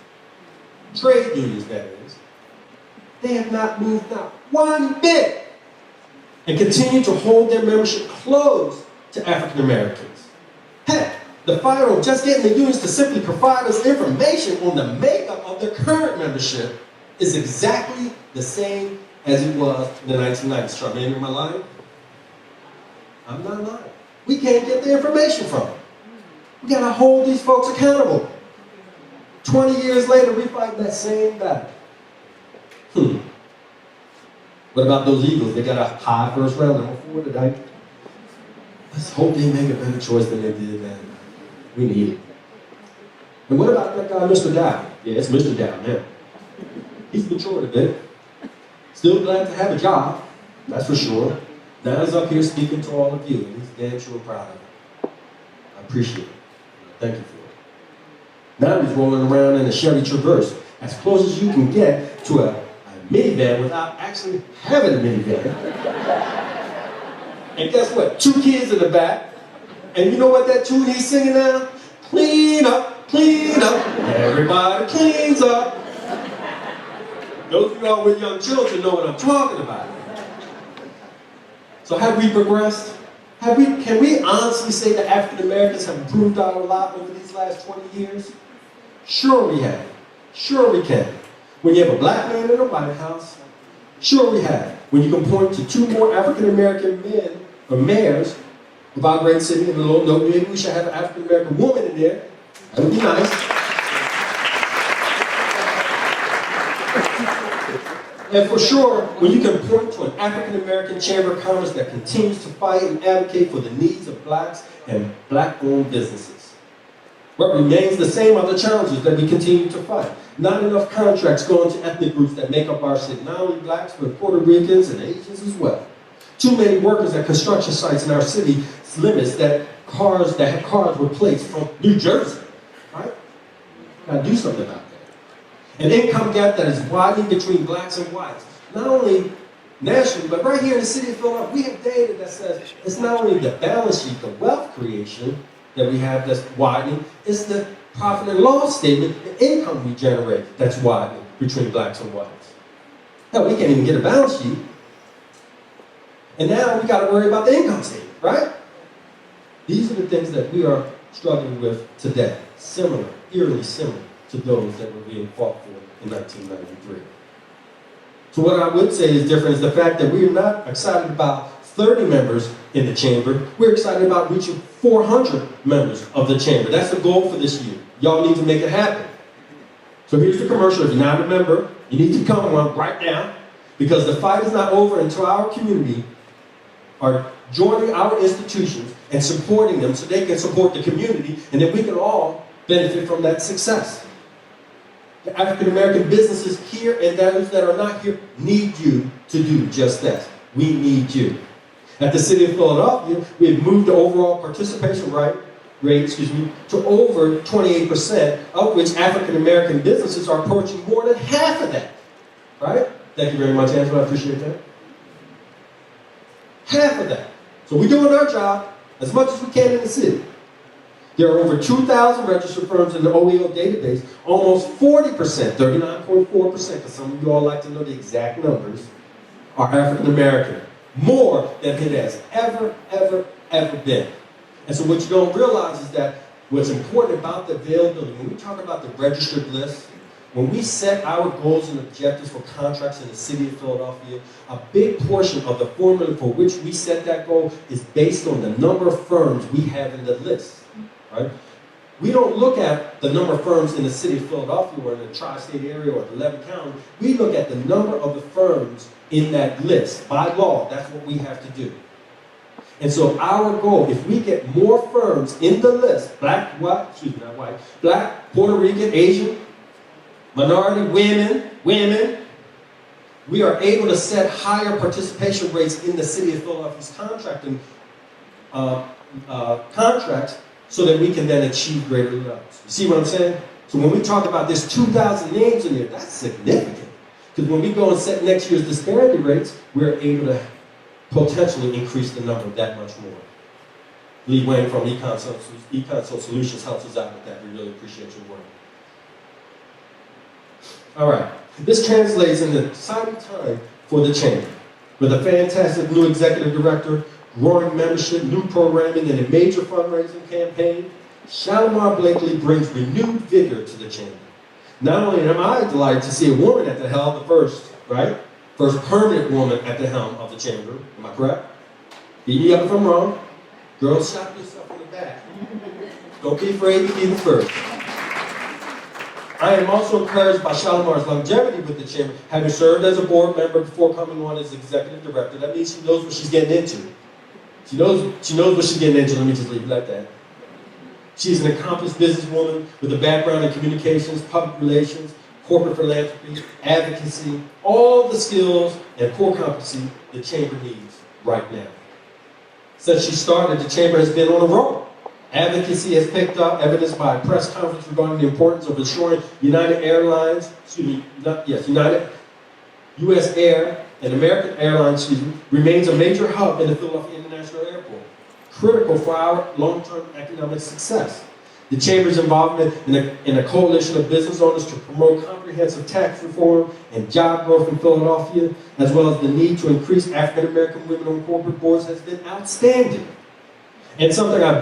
trade unions that is, they have not moved out one bit and continue to hold their membership closed to African Americans. Heck, the fight on just getting the unions to simply provide us information on the makeup of their current membership is exactly the same as it was in the 1990s. Charmaine, am I lying? I'm not lying. We can't get the information from them. We gotta hold these folks accountable. 20 years later, we fight that same battle. What about those Eagles? They got a high first round number 4 tonight. Let's hope they make a better choice than they did then. We need it. And what about that guy, Mr. Dow? Yeah, it's Mr. Dow now. He's matured a bit. Still glad to have a job, that's for sure. Now he's up here speaking to all of you, and he's damn sure proud of it. I appreciate it. Thank you for it. Now he's rolling around in a Chevy Traverse, as close as you can get to a minivan without actually having a minivan. And guess what? 2 kids in the back. And you know what that tune he's singing now? Clean up, clean up. Everybody cleans up. Those of y'all with young children know what I'm talking about. So have we progressed? Can we honestly say that African Americans have improved our lot over these last 20 years? Sure we have. Sure we can. When you have a black man in the White House, sure we have. When you can point to 2 more African American men or mayors of our great city, and a little note, maybe we should have an African American woman in there. That would be nice. And for sure, when you can point to an African American Chamber of Commerce that continues to fight and advocate for the needs of blacks and black-owned businesses. What remains the same are the challenges that we continue to fight. Not enough contracts going to ethnic groups that make up our city, not only blacks, but Puerto Ricans and Asians as well. Too many workers at construction sites in our city limits that have cars replaced from New Jersey, right? Gotta do something about that. An income gap that is widening between blacks and whites. Not only nationally, but right here in the city of Philadelphia, we have data that says it's not only the balance sheet, the wealth creation that we have that's widening, it's the profit and loss statement, the income we generate that's widening between blacks and whites. Hell, we can't even get a balance sheet. And now we got to worry about the income statement, right? These are the things that we are struggling with today. Similar, eerily similar to those that were being fought for in 1993. So what I would say is different is the fact that we are not excited about 30 members in the chamber. We're excited about reaching 400 members of the chamber. That's the goal for this year. Y'all need to make it happen. So here's the commercial. If you're not a member, you need to become one right now, because the fight is not over until our community are joining our institutions and supporting them so they can support the community, and then we can all benefit from that success. The African American businesses here and those that are not here need you to do just that. We need you. At the City of Philadelphia, we've moved the overall participation rate to over 28%, of which African American businesses are approaching more than half of that. Right? Thank you very much, Angela. I appreciate that. Half of that. So we're doing our job as much as we can in the city. There are over 2,000 registered firms in the OEO database. Almost 40%, 39.4%, because some of you all like to know the exact numbers, are African American. More than it has ever been. And so what you don't realize is that what's important about the availability, when we talk about the registered list, when we set our goals and objectives for contracts in the City of Philadelphia, a big portion of the formula for which we set that goal is based on the number of firms we have in the list. Right? We don't look at the number of firms in the City of Philadelphia or in the tri-state area or the 11 county. We look at the number of the firms in that list. By law, that's what we have to do. And so our goal, if we get more firms in the list, black, Puerto Rican, Asian, minority, women, we are able to set higher participation rates in the City of Philadelphia's contracting contracts, so that we can then achieve greater levels. You see what I'm saying? So when we talk about this 2,000 names in here, that's significant. Because when we go and set next year's disparity rates, we're able to potentially increase the number that much more. Lee Wayne from eConsult Solutions helps us out with that. We really appreciate your work. All right. This translates into an exciting time for the chamber. With a fantastic new executive director, growing membership, new programming, and a major fundraising campaign, Shalimar Blakely brings renewed vigor to the chamber. Not only am I delighted to see a woman at the helm, the first permanent woman at the helm of the chamber, am I correct? Beat me up if I'm wrong. Girls, shot yourself in the back. Don't be afraid to be the first. I am also encouraged by Shalimar's longevity with the chamber, having served as a board member before coming on as executive director. That means she knows what she's getting into. She knows what she's getting into. Let me just leave it like that. She's an accomplished businesswoman with a background in communications, public relations, corporate philanthropy, advocacy, all the skills and core competency the chamber needs right now. Since she started, the chamber has been on a roll. Advocacy has picked up, evidenced by a press conference regarding the importance of ensuring United U.S. Air and American Airlines, remains a major hub in the Philadelphia International Airport, critical for our long-term economic success. The Chamber's involvement in a coalition of business owners to promote comprehensive tax reform and job growth in Philadelphia, as well as the need to increase African American women on corporate boards, has been outstanding. And something I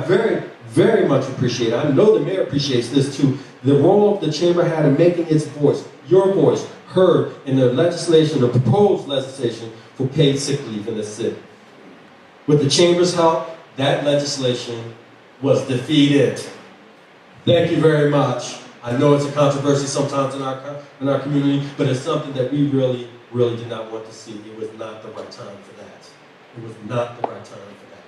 very much appreciate, I know the mayor appreciates this too, the role of the Chamber had in making its voice, your voice, heard in the legislation, the proposed legislation for paid sick leave in the city. With the Chamber's help, that legislation was defeated. Thank you very much. I know it's a controversy sometimes in our community, but it's something that we really did not want to see. It was not the right time for that. It was not the right time for that.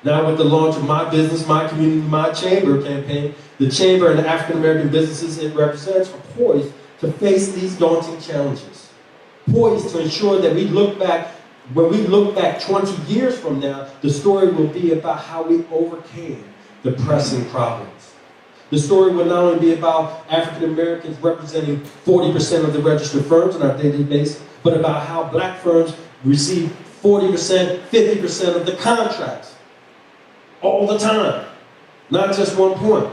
Now with the launch of My Business, My Community, My Chamber campaign, the Chamber and the African American businesses it represents are poised to face these daunting challenges. Poised to ensure that when we look back 20 years from now, the story will be about how we overcame the pressing problems. The story will not only be about African Americans representing 40% of the registered firms in our database, but about how black firms receive 40%, 50% of the contracts all the time, not just one point.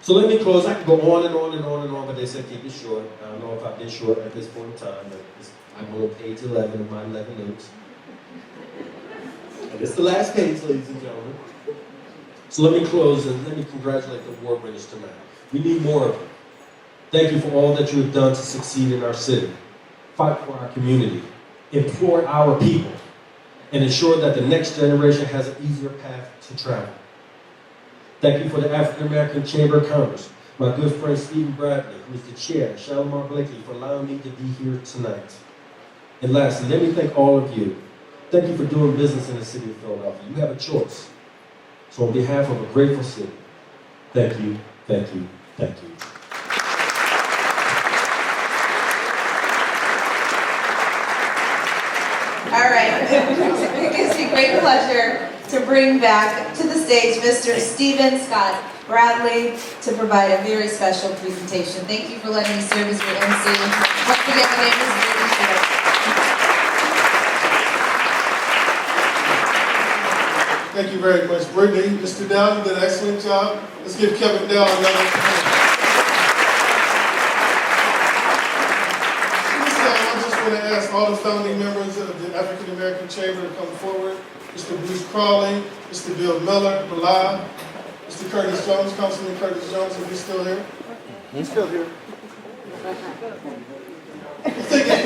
So let me close. I can go on and on and on and on, but they said keep it short. I don't know if I've been short at this point in time, but I'm on page 11 of my 11 notes. And it's the last page, ladies and gentlemen. So let me close and let me congratulate the award winners tonight. We need more of them. Thank you for all that you have done to succeed in our city. Fight for our community. employ our people, and ensure that the next generation has an easier path to travel. Thank you for the African American Chamber of Commerce, my good friend Stephen Bradley, who is the chair, Shalimar Blakely, for allowing me to be here tonight. And lastly, let me thank all of you. Thank you for doing business in the city of Philadelphia. You have a choice. So on behalf of a grateful city, thank you, thank you, thank you. All right, it gives me great pleasure to bring back to the stage Mr. Stephen Scott Bradley to provide a very special presentation. Thank you for letting me serve as your MC. Once again, my name is Brittany Schwartz. Thank you very much, Brittany. Mr. Dow, you did an excellent job. Let's give Kevin Dow another hand. I just want to ask all the founding members of the African American Chamber to come forward. Mr. Bruce Crawley, Mr. Bill Miller, Bilal, Mr. Curtis Jones, Councilman Curtis Jones, are you still here? He's still here. I think it's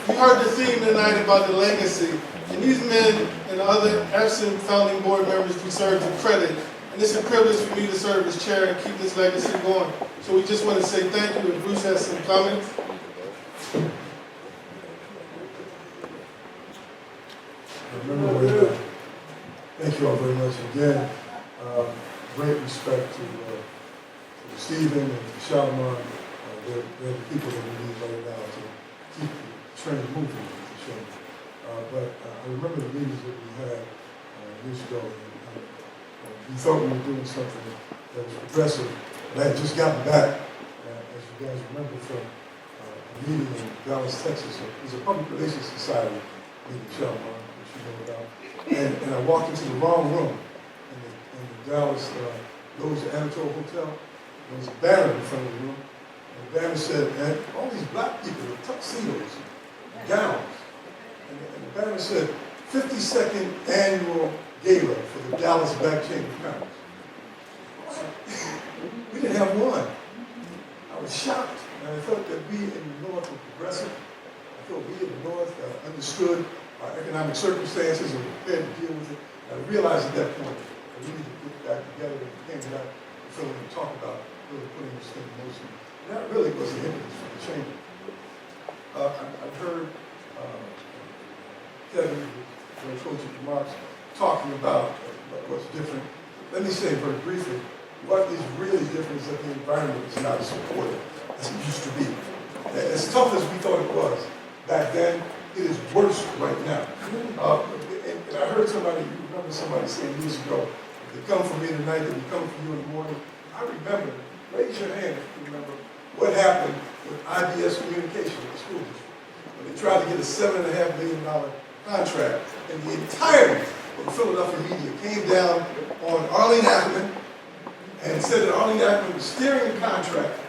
you heard the theme tonight about the legacy. And these men and other absent founding board members deserve the credit. And it's a privilege for me to serve as chair and keep this legacy going. So we just want to say thank you, and Bruce has some comments. Thank you all very much again. Great respect to Stephen and to Shalimar. They're the people that we need right now to keep the train moving with the show. But I remember the meetings that we had years ago, and we thought we were doing something that was progressive. And I had just gotten back, as you guys remember, from a meeting in Dallas, Texas. It was a public relations society meeting, Shalimar, which you know about. And I walked into the wrong room in the Dallas Lowe's Amercian Hotel. There was a banner in front of the room. And the banner said, and all these black people with tuxedos, gowns. And the banner said, 52nd Annual Gala for the Dallas Black Chamber of Commerce. We didn't have one. I was shocked. And I thought that we in the North were progressive. I thought we in the North understood our economic circumstances and were prepared to deal with it. And I realized at that point that we need to put back together and came back to Philly and talk about really putting this thing in motion. And that really was the impetus for the chamber. I've heard Kevin, the coach's remarks, talking about what's different. Let me say very briefly, what is really different is that the environment is not as supportive as it used to be. As tough as we thought it was back then, it is worse right now. And I heard somebody, you remember somebody saying years ago, if they come for me tonight, they will come for you in the morning. I remember, raise your hand if you remember, what happened with IBS Communication at the school district. When they tried to get a $7.5 million contract, and the entirety of the Philadelphia media came down on Arlene Ackerman and said that Arlene Ackerman was steering the contract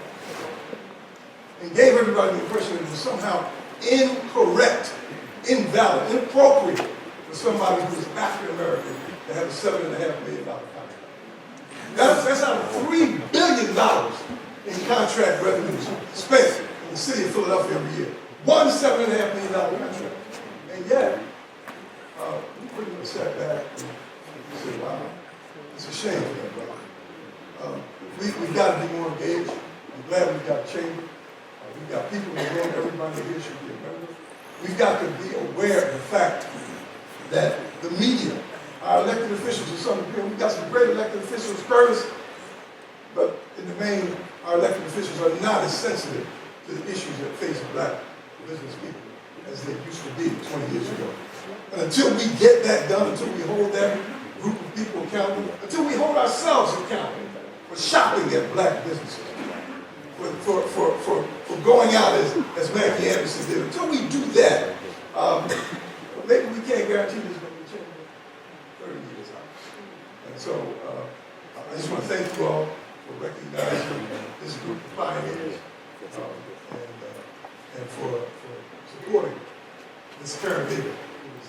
and gave everybody the impression that it was somehow incorrect, invalid, inappropriate for somebody who was African American to have a $7.5 million contract. That's out of $3 billion in contract revenues spent in the city of Philadelphia every year. One $7.5 million contract. And yet, we pretty much sat back and said, wow, it's a shame for that brother. We've got to be more engaged. I'm glad we've got a chamber. We've got people in the room, everybody here should be a member. We've got to be aware of the fact that the media, our elected officials to some degree, we've got some great elected officials, Curtis, but in the main, our elected officials are not as sensitive to the issues that face black business people as they used to be 20 years ago. And until we get that done, until we hold that group of people accountable, until we hold ourselves accountable for shopping at black businesses, for going out as Maggie Anderson did, until we do that, maybe we can't guarantee there's going to be a change 30 years out. And so I just want to thank you all for recognizing this group of pioneers and for supporting this current leader.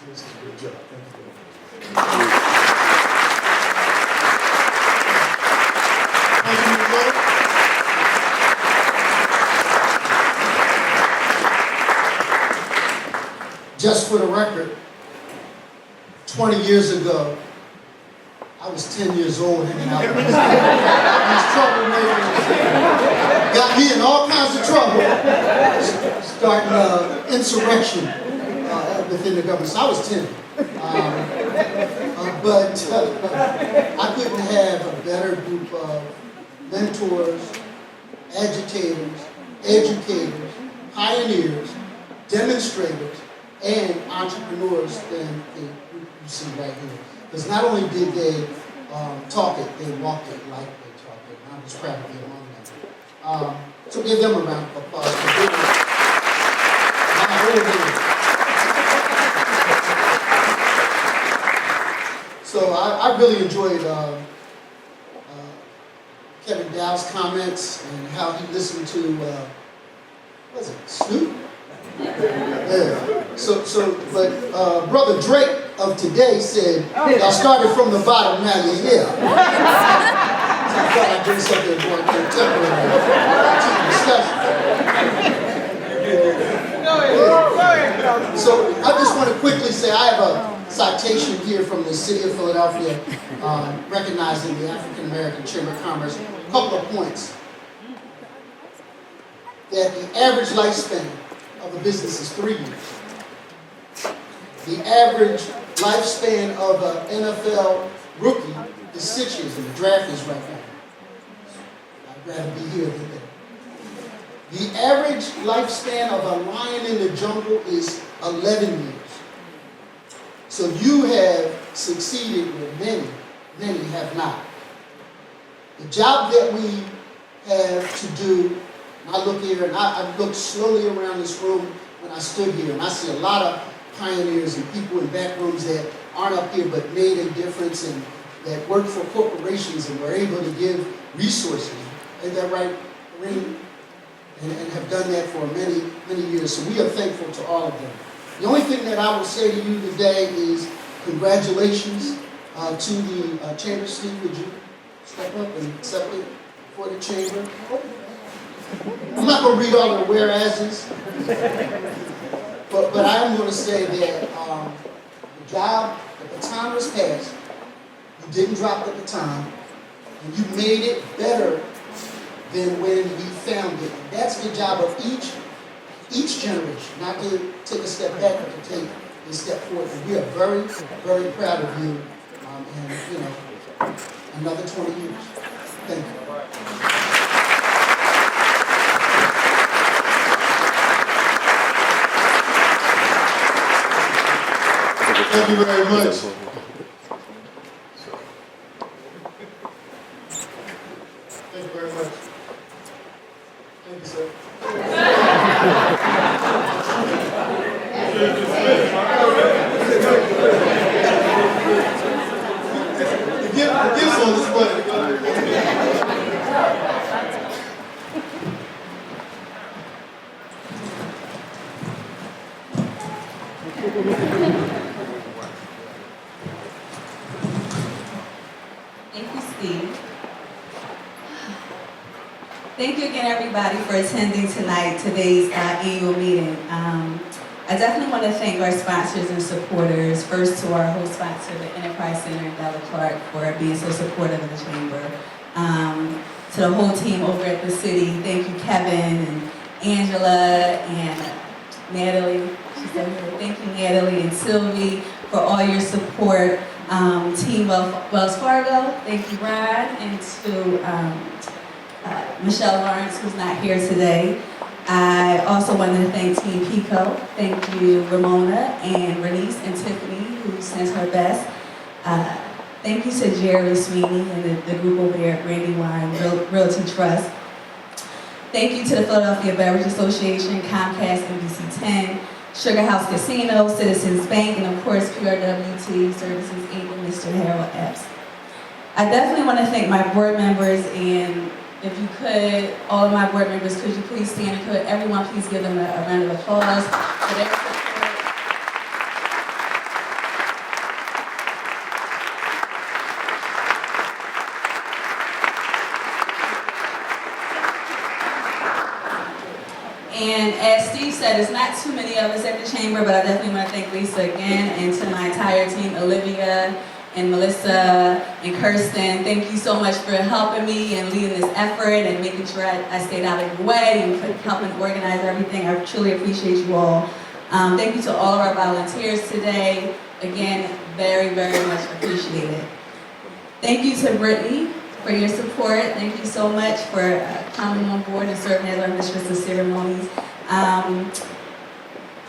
This is a good job. Thank you very much. Just for the record, 20 years ago, I was 10 years old hanging out with these troublemakers. Got me in all kinds of trouble, starting insurrection within the government. So I was 10. But I couldn't have a better group of mentors, agitators, educators, pioneers, demonstrators, and entrepreneurs than the group you see right here. Because not only did they talk it, they walked it like they talked it. And I'm just proud to be among them. So give them a round of applause. So I really enjoyed Kevin Dow's comments and how he listened to, what was it, Snoop? Yeah. But Brother Drake of today said, y'all started from the bottom, now you're here. So I thought I'd bring something more contemporary to the discussion. So I just want to quickly say I have a citation here from the city of Philadelphia recognizing the African American Chamber of Commerce. A couple of points. That the average lifespan of a business is 3 years. The average lifespan of an NFL rookie is 6 years, and the draft is right now. I'd rather be here than there. The average lifespan of a lion in the jungle is 11 years. So you have succeeded where many have not. The job that we have to do, and I look here and I look slowly around this room when I stood here, and I see a lot of pioneers and people in back rooms that aren't up here but made a difference and that work for corporations and were able to give resources. Isn't that right, Irene? And have done that for many, many years. So we are thankful to all of them. The only thing that I will say to you today is congratulations to the Chamber. Steve, would you step up and accept it for the Chamber? I'm not going to read all the whereases, but I am going to say that the job, the baton was passed, you didn't drop the baton, and you made it better than when we found it. That's the job of each generation, not to take a step back, but to take a step forward. And we are very, very proud of you, and another 20 years. Thank you. Thank you very much. Thank you very much. Thank you, sir. The gifts on display. Thank you, Steve. Thank you again, everybody, for attending today's annual meeting. I definitely want to thank our sponsors and supporters. First, to our host sponsor, the Enterprise Center, Della Clark, for being so supportive of the Chamber. To the whole team over at the city, thank you, Kevin and Angela and Natalie. She said, thank you, Natalie and Sylvie, for all your support. Team Wells Fargo, thank you, Ryan, and to Michelle Lawrence, who's not here today. I also wanted to thank Team Pico. Thank you, Ramona and Bernice and Tiffany, who sent her best. Thank you to Jerry Sweeney and the group over there at Brandy Wine Realty Trust. Thank you to the Philadelphia Beverage Association, Comcast, NBC 10, Sugar House Casino, Citizens Bank, and of course PRWT Services Inc. and Mr. Harold Epps. I definitely want to thank my board members, and if you could, all of my board members, could you please stand and could everyone please give them a round of applause for their support. And as Steve said said, it's not too many of us at the Chamber, but I definitely want to thank Lisa again, and to my entire team, Olivia and Melissa and Kirsten. Thank you so much for helping me and leading this effort and making sure I stayed out of your way and helping organize everything. I truly appreciate you all. Thank you to all of our volunteers today. Again, very, very much appreciated. Thank you to Brittany for your support. Thank you so much for coming on board and serving as our Mistress of Ceremonies.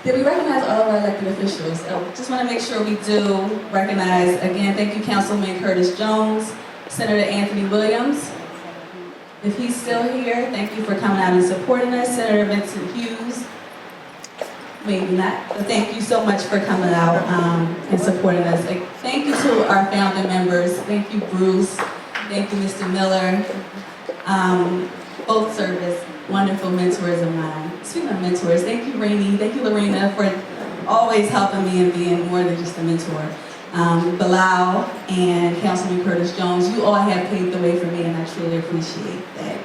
Did we recognize all of our elected officials? Just want to make sure we do recognize, again, thank you Councilman Curtis Jones, Senator Anthony Williams. If he's still here, thank you for coming out and supporting us. Senator Vincent Hughes, maybe not, but thank you so much for coming out and supporting us. Thank you to our founding members. Thank you, Bruce. Thank you, Mr. Miller. Both serve as wonderful mentors of mine. Speaking of mentors, thank you, Rainey. Thank you, Lorena, for always helping me and being more than just a mentor. Bilal and Councilman Curtis Jones, you all have paved the way for me, and I truly appreciate that.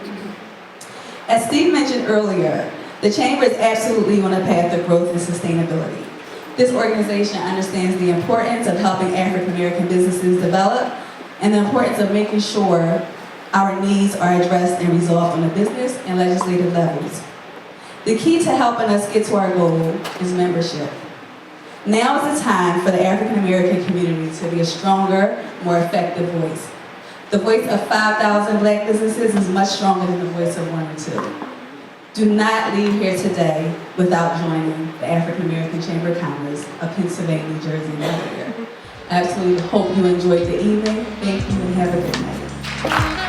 As Steve mentioned earlier, the Chamber is absolutely on a path of growth and sustainability. This organization understands the importance of helping African American businesses develop and the importance of making sure our needs are addressed and resolved on the business and legislative levels. The key to helping us get to our goal is membership. Now is the time for the African American community to be a stronger, more effective voice. The voice of 5,000 Black businesses is much stronger than the voice of 1 or 2. Do not leave here today without joining the African American Chamber of Commerce of Pennsylvania, New Jersey, and Delaware. I absolutely hope you enjoyed the evening. Thank you and have a good night.